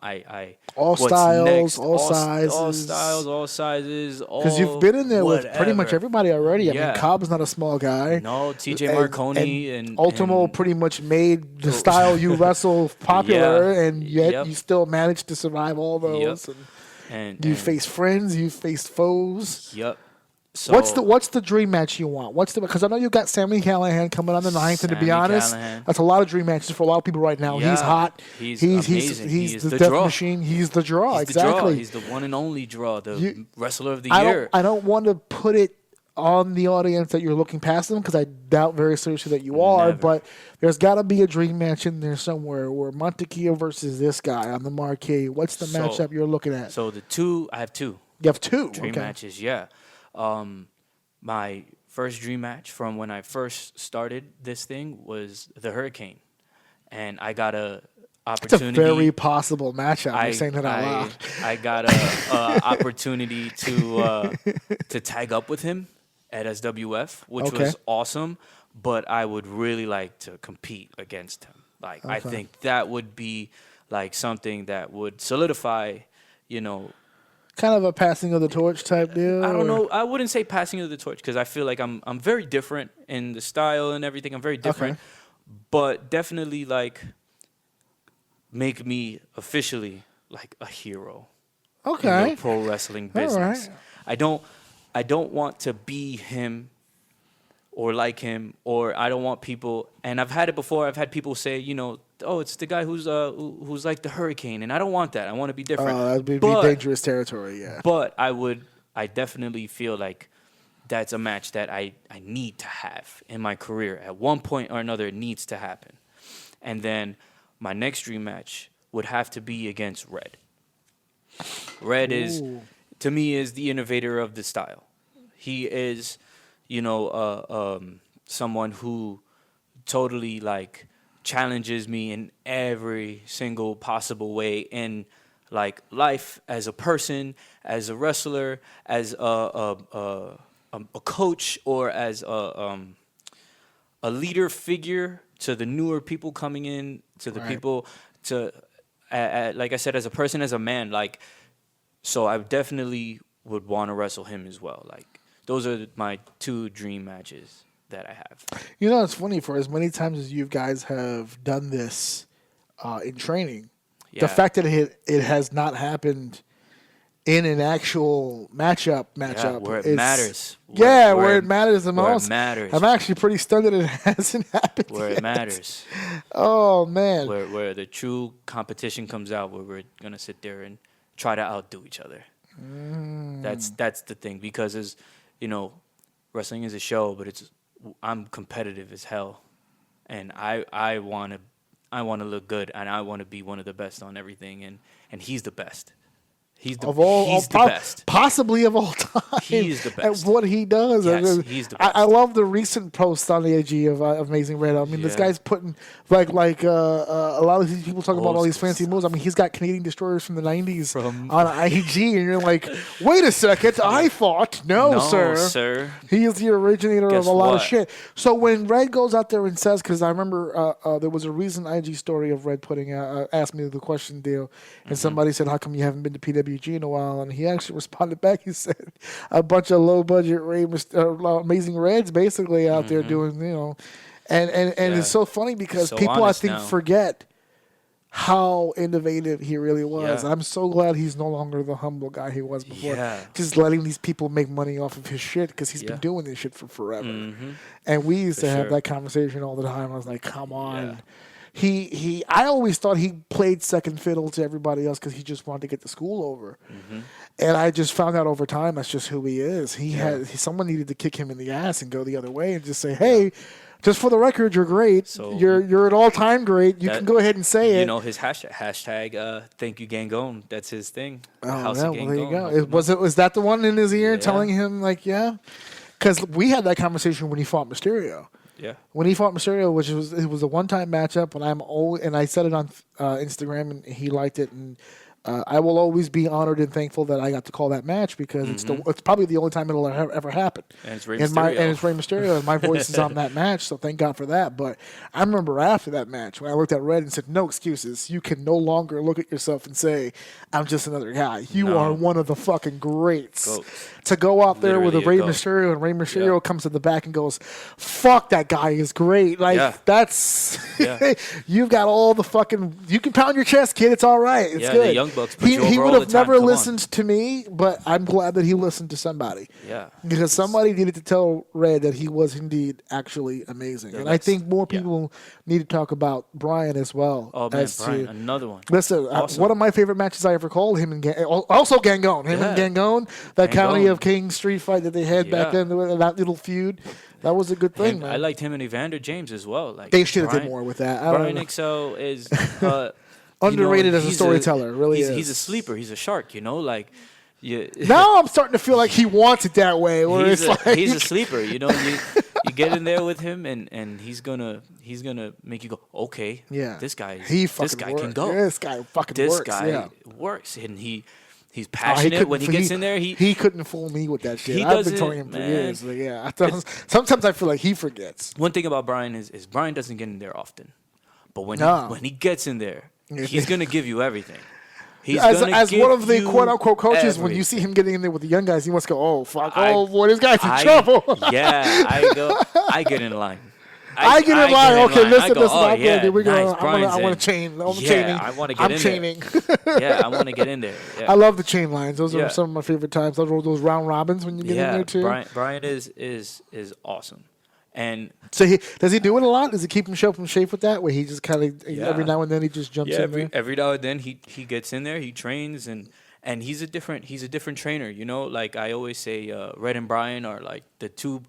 All what's styles, next? all sizes. all styles, all sizes, Because you've been in there with pretty much whatever. everybody already. I mean, Yeah. Cobb's not a small guy. No, TJ Marconi and Ultimo and- pretty much made the style you wrestle popular, Yeah. and yet Yep. you still managed to survive all those. Yep. And and you faced friends, you faced foes. Yep. So What's the dream match you want? Because I know you've got Sammy Callahan coming on the 9th, and to be Sami honest, Callihan. that's a lot of dream matches for a lot of people right now. Yeah. He's hot. He's He's amazing. He is the the death draw. machine. He's the draw. He's exactly. the draw. He's the one and only draw, the wrestler of the year. I don't want to put it on the audience that you're looking past them, because I doubt very seriously that you are. Never. But there's got to be a dream match in there somewhere, where Mantequilla versus this guy on the marquee. What's the matchup you're looking at? So I have two You have two dream matches. Yeah, my first dream match from when I first started this thing was the Hurricane, and I got a It's a opportunity. very possible matchup. You're saying that out loud. I got a opportunity to tag up with him at SWF, which Okay. was awesome. But I would really like to compete against him. Like I think that would be like something that would solidify, Kind of a passing of the torch type deal. I don't or- know. I wouldn't say passing of the torch, because I feel like I'm very different in the style and everything. I'm very different, but definitely like make me officially like a hero in Okay. the pro wrestling All business. right. I don't want to be him or like him, or I don't want people. And I've had it before. I've had people say, oh, it's the guy who's like the Hurricane, and I don't want that. I want to be different. That'd be But- dangerous territory. Yeah. But I definitely feel like that's a match that I need to have in my career. At one point or another, it needs to happen. And then my next dream match would have to be against Red. Red is, to me, is the innovator of the style. He is, someone who totally like challenges me in every single possible way in like life, as a person, as a wrestler, as a coach, or as a leader figure to the newer people coming in, to the Right. people, to like I said, as a person, as a man. Like, so I definitely would want to wrestle him as well. Like, those are my two dream matches that I have. It's funny, for as many times as you guys have done this in training, Yeah. the fact that it has not happened in an actual matchup where it is- matters. Where it matters the where it most. matters. I'm actually pretty stunned that it hasn't happened Where yet. it matters. Oh, man. Where the true competition comes out, where we're gonna sit there and try to outdo each other. That's the thing, because as wrestling is a show, but I'm competitive as hell, and I want to look good, and I want to be one of the best on everything, and he's the best. He's the best. Possibly of all time. He is the best. At what he does. Yes, he's the best. I love the recent posts on the AG of Amazing Red. I mean, this guy's putting, a lot of these people talk about all these fancy moves. I mean, he's got Canadian Destroyers from the 90s on IG, and you're like, wait a second, I thought. No, sir. He is the originator of a lot of shit. So when Red goes out there and says, because I remember there was a recent IG story of Red putting out, asked me the question deal, and somebody said, how come you haven't been to PWG in a while? And he actually responded back. He said a bunch of low budget Amazing Reds basically out there doing, and it's so funny because people I think forget how innovative he really was. I'm so glad he's no longer the humble guy he was before. Just letting these people make money off of his shit because he's been doing this shit for forever. And we used to have that conversation all the time. I was like, come on. I always thought he played second fiddle to everybody else because he just wanted to get the school over. And I just found out over time that's just who he is. Someone needed to kick him in the ass and go the other way and just say, hey, just for the record, you're great. So you're an all-time great. You can go ahead and say it. You know his hashtag thank you Gangone. That's his thing. Oh, well, there you go. Was that the one in his ear telling him because we had that conversation when he fought Mysterio. Yeah. When he fought Mysterio, it was a one-time matchup, and I said it on Instagram, and he liked it, and I will always be honored and thankful that I got to call that match because it's probably the only time it'll ever happen. And it's Rey Mysterio, and my voice is on that match, so thank God for that. But I remember after that match when I looked at Red and said, no excuses. You can no longer look at yourself and say, I'm just another guy. You are one of the fucking greats. Goats. To go out there with a Rey Mysterio, and Rey Mysterio comes to the back and goes, fuck, that guy is great. That's... You've got all the fucking... You can pound your chest, kid. It's all right. It's good. The Young Bucks put you over he would all have the time. never listened to me, but I'm glad that he listened to somebody. Yeah. Because somebody needed to tell Red that he was indeed actually amazing. And I think more people need to talk about Brian as well. Oh, man, Brian, another one. Listen, one of my favorite matches I ever called, him and also Gangone. And Gangone, that County of Kings street fight that they had back then, that little feud. That was a good thing, man. I liked him and Evander James as well. Like they should have did more with that. Brian XL is... underrated as a storyteller, really is. He's a sleeper. He's a shark, Now I'm starting to feel like he wants it that way. Where he's a sleeper, You get in there with him, and he's gonna make you go, okay, this guy can go. This guy fucking this works. This guy works, and he's passionate when he gets in there. He couldn't fool me with that shit. I've been telling him for years. Sometimes I feel like he forgets. One thing about Brian is Brian doesn't get in there often, but when he gets in there, he's gonna give you everything. As one of the quote-unquote coaches, everything. When you see him getting in there with the young guys, he must go, oh, fuck, boy, this guy's in trouble. I get in line. I get in line. Okay, listen, we're going. Nice, I want to chain. I want to get in chaining. I want to get in there. Yeah. I love the chain lines. Those are some of my favorite times. Those round robins when you get in there, too. Brian is awesome. And so does he do it a lot? Does he keep himself in shape with that? Where he just kind of every now and then he just jumps in there? Every now and then he gets in there, he trains, and he's a different trainer. Like I always say, Red and Brian are like the two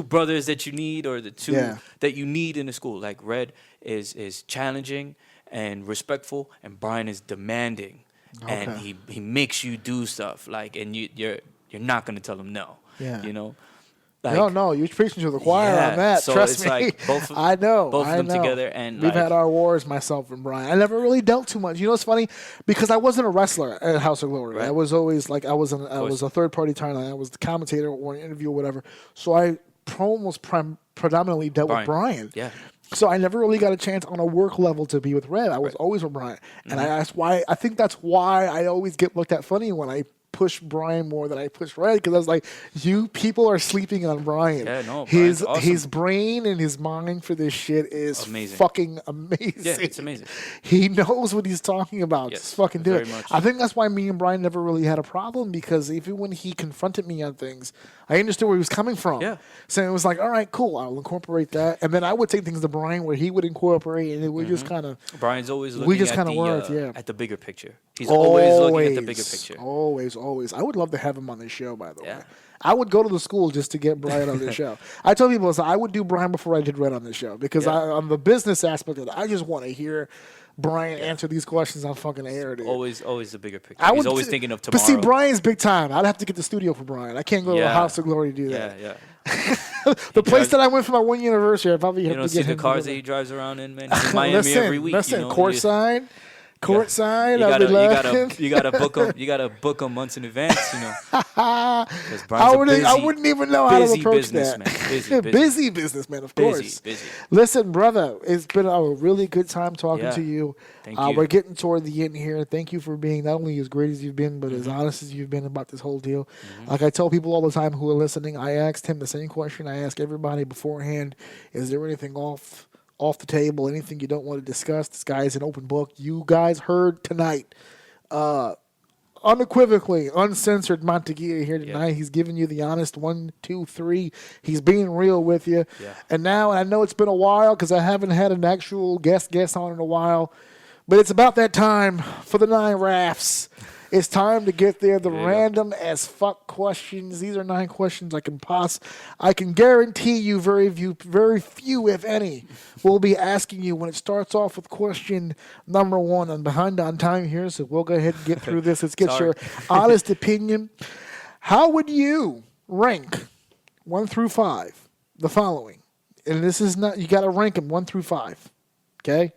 brothers that you need, or the two that you need in a school. Like Red is challenging and respectful, and Brian is demanding, and he makes you do stuff. Like, and you're not gonna tell him no. Like, no, you're preaching to the choir on that. So Trust it's me. Like both of them together, and we've had our wars, myself and Brian. I never really dealt too much. It's funny because I wasn't a wrestler at House of Glory. Right. I was always like I was a third party talent. I was the commentator or an interview or whatever. So I almost predominantly dealt with Brian. Yeah. So I never really got a chance on a work level to be with Red. I was always with Brian, and I think that's why I always get looked at funny when I push Brian more than I push Red, because I was like, you people are sleeping on Brian. Yeah, no, his awesome. His brain and his mind for this shit is fucking amazing. Yeah, it's amazing. He knows what he's talking about. Yes, just fucking do it. Much. I think that's why me and Brian never really had a problem, because even when he confronted me on things, I understood where he was coming from. Yeah. So it was like, all right, cool, I'll incorporate that. And then I would take things to Brian where he would incorporate, and it would just kind of... Brian's always looking at the bigger picture. He's always looking at the bigger picture. Always. I would love to have him on this show, by the way. I would go to the school just to get Brian on this show. I told people I would do Brian before I did Red on this show because on the business aspect of it, I just want to hear Brian answer these questions on fucking air. Dude. Always the bigger picture. He's always thinking of tomorrow. But see, Brian's big time. I'd have to get the studio for Brian. I can't go to the House of Glory to do that. Yeah. The place that I went for my 1 year anniversary, I probably have to get him. You don't see the cars that he drives around in, man. He's in Miami every week. Listen, courtside. Courtside, you gotta book them. You gotta book them months in advance. You know, I wouldn't even know how to approach that. Busy businessman, of course. Busy. Listen, brother, it's been a really good time talking to you. Thank you. We're getting toward the end here. Thank you for being not only as great as you've been, but as honest as you've been about this whole deal. Like I tell people all the time who are listening, I asked him the same question I ask everybody beforehand: is there anything off the table, anything you don't want to discuss? This guy is an open book. You guys heard tonight, unequivocally, uncensored Mantequilla here tonight. He's giving you the honest 1, 2, 3. He's being real with you. Yeah. And now, I know it's been a while because I haven't had an actual guest on in a while, but it's about that time for the 9 rafts. It's time to get there. The random as fuck questions. These are 9 questions I can guarantee you very few, if any, will be asking you when it starts off with question number 1. I'm behind on time here, so we'll go ahead and get through this. Let's get your honest opinion. How would you rank 1 through 5 the following? And this is not, you got to rank them 1 through 5. Okay?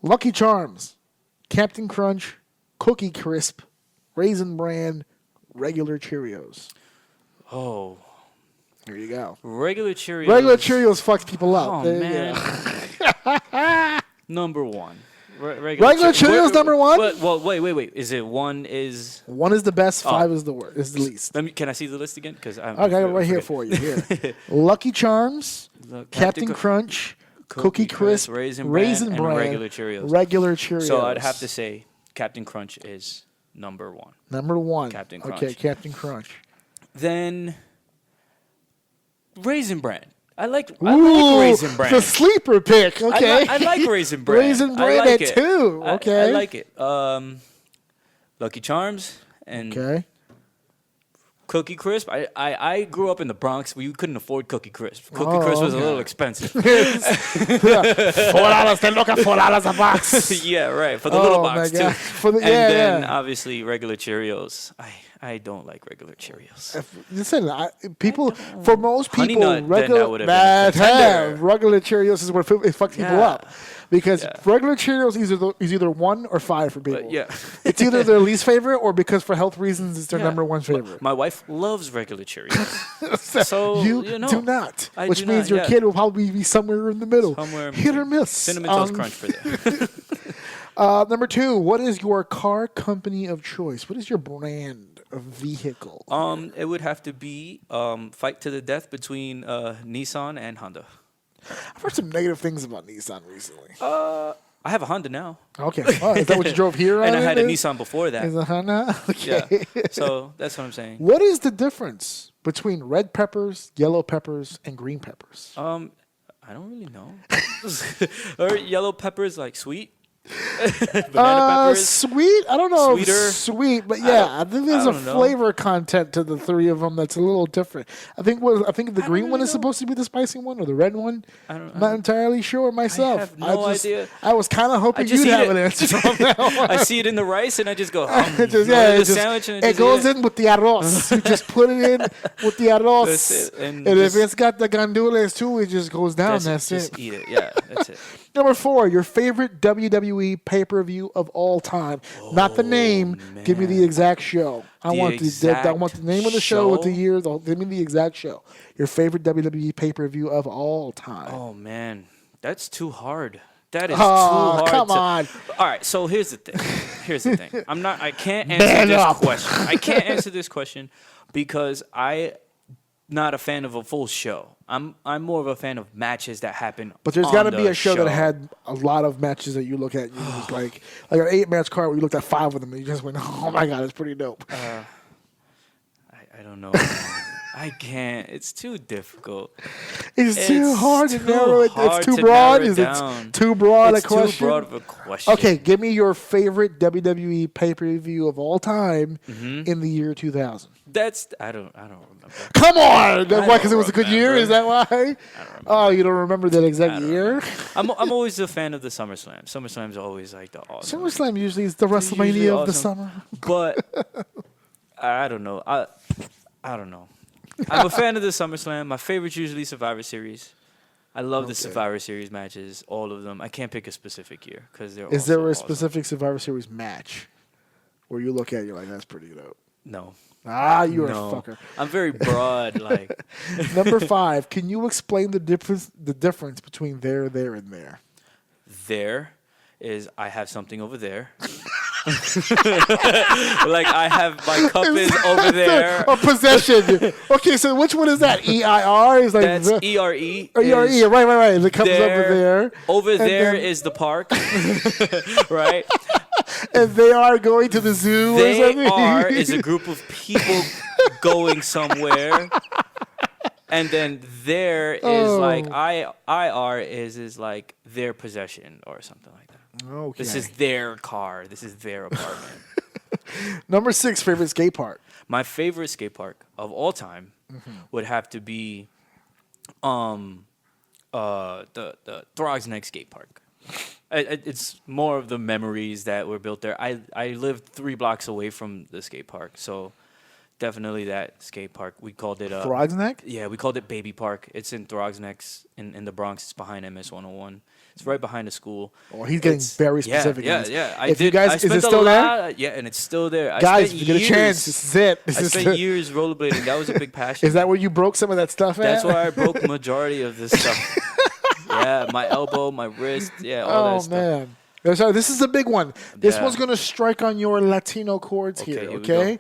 Lucky Charms, Captain Crunch, Cookie Crisp, Raisin Bran, regular Cheerios. Oh. Here you go. Regular Cheerios. Regular Cheerios fucks people up. Oh, man. Number 1. Regular Cheerios number 1? Well, wait. Is it 1 is... 1 is the best, 5 is the worst. Is the least. Can I see the list again? Because I got it right here for you. Here. Lucky Charms, Captain Crunch, Cookie Crisp, Raisin Bran, and regular Cheerios. Regular Cheerios. So I'd have to say Captain Crunch is number 1. Number 1. Captain Crunch. Okay, Captain Crunch. Then Raisin Bran. I like Raisin Bran. The sleeper pick. Okay. I like Raisin Bran. Raisin Bran at 2. Okay. I like it. Lucky Charms and Cookie Crisp. I grew up in the Bronx where you couldn't afford Cookie Crisp. Cookie Crisp was a little expensive. $4. They're looking $4 a box. Yeah, right. For the little box too. And then obviously regular Cheerios. I don't like regular Cheerios. Listen, for most people, regular Cheerios is where it fucks people up. Because regular Cheerios is either 1 or 5 for people. It's either their least favorite or because for health reasons it's their number 1 favorite. My wife loves regular Cheerios. So you do not. Which means your kid will probably be somewhere in the middle. Hit or miss. Cinnamon Toast Crunch for them. Number 2, what is your car company of choice? What is your brand of vehicle? It would have to be fight to the death between Nissan and Honda. I've heard some negative things about Nissan recently. I have a Honda now. Okay. Oh, is that what you drove here? And I had a Nissan before that. Is a Honda? Okay. Yeah. So that's what I'm saying. What is the difference between red peppers, yellow peppers, and green peppers? I don't really know. Or yellow peppers like sweet? Banana peppers? Sweet? I don't know. Sweeter? Sweet, but I think there's a flavor content to the 3 of them that's a little different. I think the green one is supposed to be the spicy one, or the red one. I'm not entirely sure myself. I have no idea. I was kind of hoping you'd have an answer on that one. I see it in the rice, and I just go, sandwich, and it goes in with the arroz. You just put it in with the arroz. That's it. And if it's got the gandules too, it just goes down. That's it. Just eat it. Yeah, that's it. Number 4, your favorite WWE pay-per-view of all time. Not the name. Man. Give me the exact show. I want the name of the show with the year. Give me the exact show. Your favorite WWE pay-per-view of all time. Oh, man. That's too hard. That is too hard. Come on. All right, so here's the thing. I can't answer this question. I can't answer this question because I'm not a fan of a full show. I'm more of a fan of matches that happen. But there's got to be a show that had a lot of matches that you look at. And you was like an 8-match card where you looked at 5 of them and you just went, "Oh my god, it's pretty dope." I don't know. I can't. It's too difficult. It's too hard to narrow it. hard It's too to broad. narrow it Is it down. too broad It's a question? too broad of a question. Okay, give me your favorite WWE pay-per-view of all time in the year 2000. I don't remember. Come on! Why? Because it was a good year? remember. Is that why? I don't remember. Oh, you don't remember that exact year? I'm always a fan of the SummerSlam. SummerSlam's always like the awesome. SummerSlam usually is the usually WrestleMania of the awesome. summer. But I don't know. I don't know. I'm a fan of the SummerSlam. My favorite's usually Survivor Series. I love the Survivor Series matches, all of them. I can't pick a specific year because they're. Is there a awesome. specific Survivor Series match where you look at it, you're like, that's pretty dope? No. Ah, you're No. a fucker. I'm very broad. Like Number 5, can you explain the difference between there, and there? there is I have something over there. Like I have my cup is over there. A possession. Okay, so which one is that? EIR is like That's ERE. ERE. is Right. The cup is over there. Over And there then- is the park. Right? And they are going to the zoo or They something. are is a group of people going somewhere. And then there is like IR is like their possession or something like that. Okay. This is their car. This is their apartment. Number 6, favorite skate park. My favorite skate park of all time would have to be the Throg's Neck skate park. It's more of the memories that were built there. I lived 3 blocks away from the skate park, so definitely that skate park. We called it Throg's Neck? Yeah, we called it Baby Park. It's in Throg's Neck in the Bronx. It's behind MS 101. It's right behind the school. Oh, he's getting very specific. Yeah, guys. yeah. If you guys, I is it spent still a there? lot, yeah, and it's still there. Guys, if you get a chance, this is it. I spent years rollerblading. That was a big passion. Is that where you broke some of that stuff at? That's where I broke majority of this stuff. Yeah, my elbow, my wrist, all that stuff. Man. So this is a big one. This Yeah. one's going to strike on your Latino chords here, Here we okay?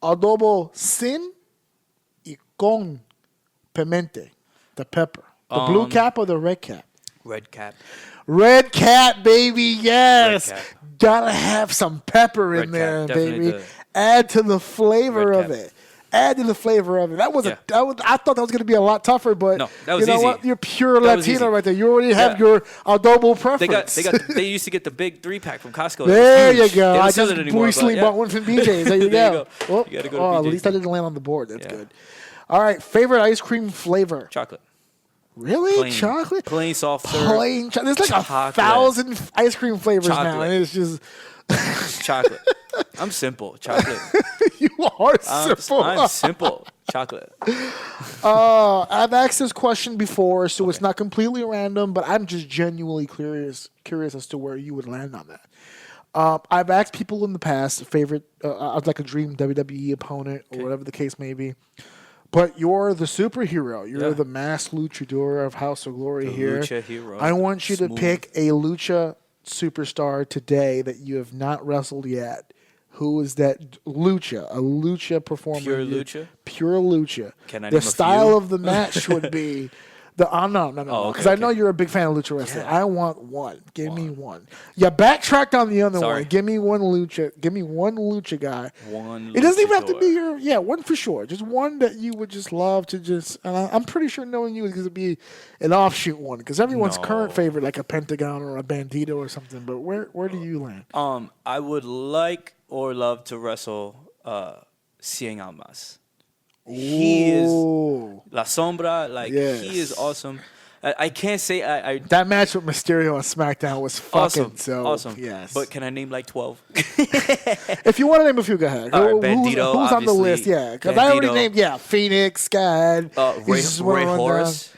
Adobo sin y con pimente, the pepper. The blue cap or the red cap? Red cap. Red cap, baby, yes. Red cap. Gotta have some pepper in Red there, cap, definitely baby. the Add to the flavor red of cap. it. Add to the flavor of it. That was Yeah. I thought that was gonna be a lot tougher, but No, that was you know easy. what? You're pure That was Latino easy. right there. You already have Yeah. your adobo preference. They used to get the big 3-pack from Costco. There you Huge. go. They don't I sell just it anymore, recently but bought one from BJ's. There you There go. you go. Oh, You gotta go to at BJ's. least I didn't land on the board. That's Yeah. good. All right, favorite ice cream flavor? Chocolate. Really? Plain. Chocolate? Plain soft serve. Plain chocolate. There's like Chocolate. 1,000 ice cream flavors now, Chocolate. and it's just Chocolate. I'm simple. Chocolate. you are simple. I'm simple. Chocolate. I've asked this question before, so it's not completely random, but I'm just genuinely curious as to where you would land on that. I've asked people in the past favorite, like a dream WWE opponent or whatever the case may be. But you're the superhero. You're Yeah. the masked luchador of House of Glory The here. lucha hero. I want you to Smooth. pick a lucha superstar today that you have not wrestled yet. Who is that lucha? A lucha performer. Pure lucha? Pure lucha. Can I the name a style few? of the match would be the no, Oh, because okay, I know okay. you're a big fan of lucha wrestling. Yeah. I want one. Give me one. Yeah, backtracked on the other Sorry. one. Give me one lucha. Give me one lucha guy. One It doesn't even have to luchador. be your one for sure. Just one that you would just love to just. And I'm pretty sure knowing you is going to be an offshoot one because everyone's No. current favorite like a Pentagon or a Bandito or something. But where do you land? I would like or love to wrestle Cien Almas. He is Ooh. La Sombra. Like Yes. he is awesome. I can't say I That match with Mysterio on SmackDown was fucking awesome. so awesome. yes. But can I name like 12? If you want to name a few, go ahead. All right, Who's Bandito, on the obviously. list? Yeah, because I already Bandito. named Phoenix, God. Ray Horace.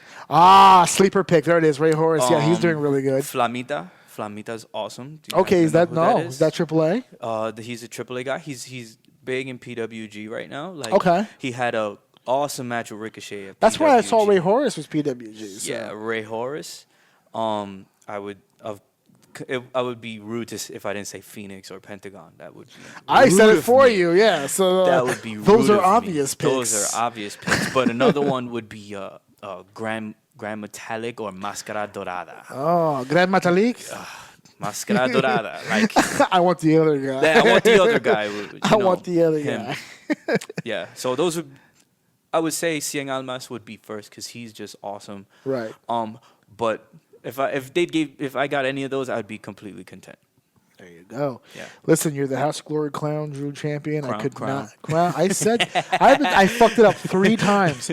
Sleeper pick. There it is, Ray Horace. Yeah, he's doing really good. Flamita. Flamita's awesome. Do you Okay, happen is to that know who no? Is that AAA? He's a AAA guy. He's big in PWG right now. Like Okay. he had a awesome match with Ricochet. At That's why I saw PWG. Ray Horace was PWG. So. Yeah, Ray Horace. I would be rude if I didn't say Phoenix or Pentagon. That would be I said rude it of for me. you. Yeah, so That would be those rude are of me. obvious picks. Those are obvious picks. But another one would be Grand Metallic or Máscara Dorada. Oh, Grand Metalik. Máscara Dorada. Like I want the other guy. I want the other guy. I want the other guy. Yeah. So those would. I would say Cien Almas would be first because he's just awesome. Right. But if I got any of those, I'd be completely content. There you go. Yeah. Listen, you're the House of Glory Crown Jewel Champion. I could Crown. not. Crown. I said I fucked it up 3 times.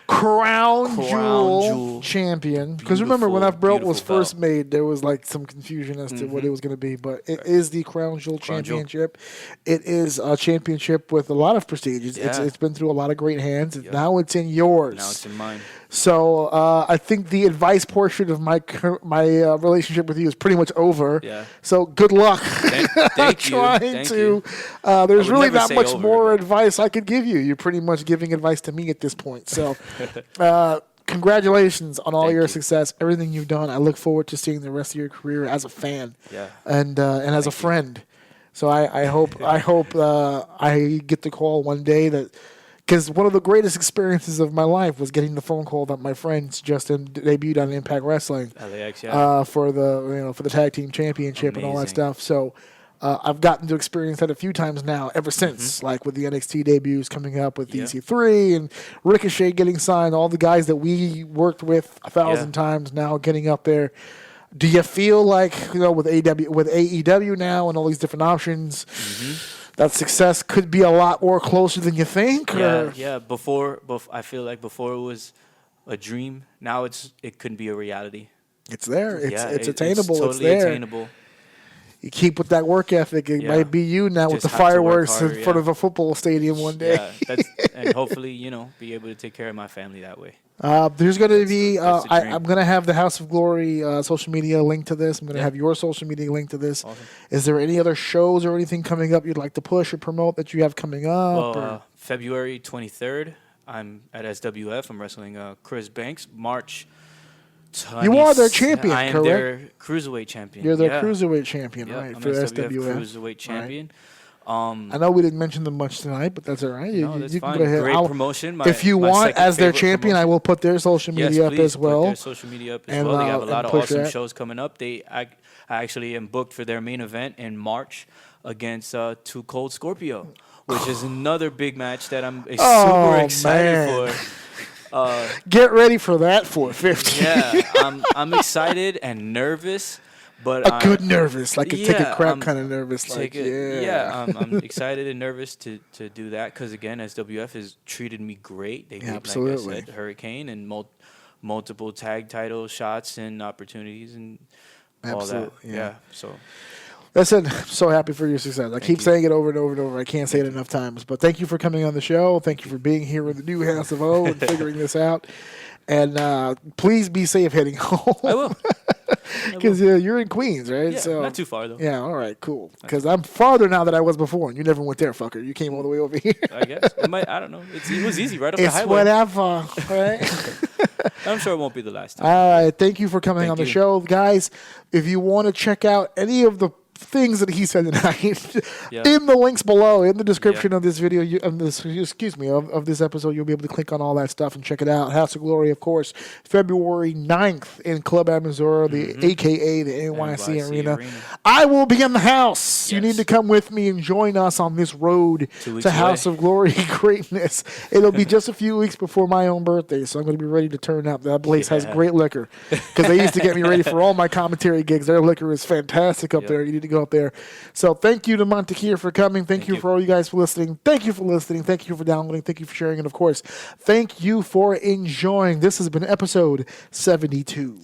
Crown Jewel Champion. Because remember, when that belt was first made, there was like some confusion as to what it was going to be. But it is the Crown Jewel Championship. It is a championship with a lot of prestige. It's been through a lot of great hands. Now it's in yours. Now it's in mine. So I think the advice portion of my relationship with you is pretty much over. Yeah. So good luck. Thank you. There's really not much more advice I could give you. You're pretty much giving advice to me at this point. So congratulations on all your success, everything you've done. I look forward to seeing the rest of your career as a fan. And as a friend. So I hope I get the call one day that. Because one of the greatest experiences of my life was getting the phone call that my friends just debuted on Impact Wrestling, LAX, for the tag team championship and all that stuff. So I've gotten to experience that a few times now ever since, like with the NXT debuts coming up with EC3 and Ricochet getting signed, all the guys that we worked with 1,000 times now getting up there. Do you feel like with AEW now and all these different options? That success could be a lot more closer than you think? Yeah. Before I feel like before it was a dream. Now it couldn't be a reality. It's there. It's attainable. It's totally attainable. You keep with that work ethic. It might be you now with the fireworks in front of a football stadium one day. And hopefully, be able to take care of my family that way. There's going to be, I'm going to have the House of Glory social media link to this. I'm going to have your social media link to this. Awesome. Is there any other shows or anything coming up you'd like to push or promote that you have coming up? Well, February 23rd, I'm at SWF. I'm wrestling Chris Banks. March 20th, you are their champion, I am correct? their cruiserweight champion. You're their cruiserweight champion, right, I'm for SWF SWF. cruiserweight champion. I know we didn't mention them much tonight, but that's all right. No, that's you fine. Can go ahead. Great promotion. If you want, as their champion, I will put their social media up as well. Put their social media up as well. They have a lot of awesome shows coming up. I actually am booked for their main event in March against Too Cold Scorpio, which is another big match that I'm super excited for. Get ready for that 450. Yeah, I'm excited and nervous. But good nervous, like take a crap kind of nervous. I'm excited and nervous to do that because again, SWF has treated me great. They like I said, Hurricane and multiple tag title shots and opportunities and all that. Yeah. So. Listen, I'm so happy for your success. I keep saying it over and over and over. I can't say it enough times. But thank you for coming on the show. Thank you for being here in the new House of O and figuring this out. And please be safe heading home. I will. Because you're in Queens, right? Yeah, so, not too far, though. Yeah, all right, cool. Because I'm farther now than I was before, and you never went there, fucker. You came all the way over here. I guess. I don't know. It was easy right up the highway. It's whatever, right? I'm sure it won't be the last time. All right, thank you for coming on the show. Guys, if you want to check out any of the things that he said tonight in the links below in the description of this video of this episode, you'll be able to click on all that stuff and check it out. House of Glory, of course, February 9th in Club Aventura, aka the NYC Arena. I will be in the house. You need to come with me and join us on this road to House of Glory greatness. It'll be just a few weeks before my own birthday, so I'm going to be ready to turn up. That place has great liquor because they used to get me ready for all my commentary gigs. Their liquor is fantastic up there. You need to go up there. So thank you to Mantequilla for coming. Thank you for all you guys for listening. Thank you for listening. Thank you for downloading. Thank you for sharing. And of course, thank you for enjoying. This has been episode 72.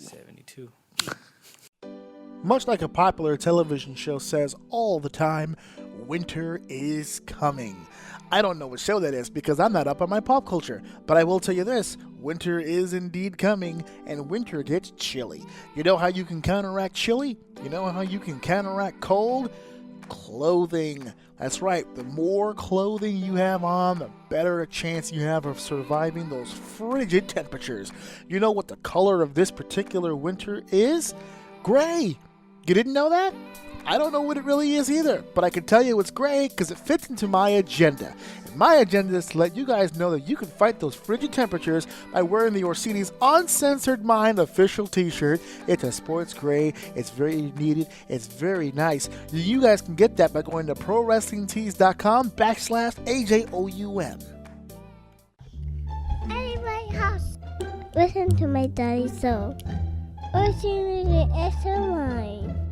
Much like a popular television show says all the time, winter is coming. I don't know what show that is because I'm not up on my pop culture, but I will tell you this, winter is indeed coming, and winter gets chilly. You know how you can counteract chilly? You know how you can counteract cold? Clothing. That's right, the more clothing you have on, the better a chance you have of surviving those frigid temperatures. You know what the color of this particular winter is? Gray. You didn't know that? I don't know what it really is either, but I can tell you it's gray because it fits into my agenda. And my agenda is to let you guys know that you can fight those frigid temperatures by wearing the Orsini's Uncensored Mind official t-shirt. It's a sports gray. It's very needed. It's very nice. You guys can get that by going to prowrestlingtees.com/AJOUM. listen to my daddy so. Orsini the extra line.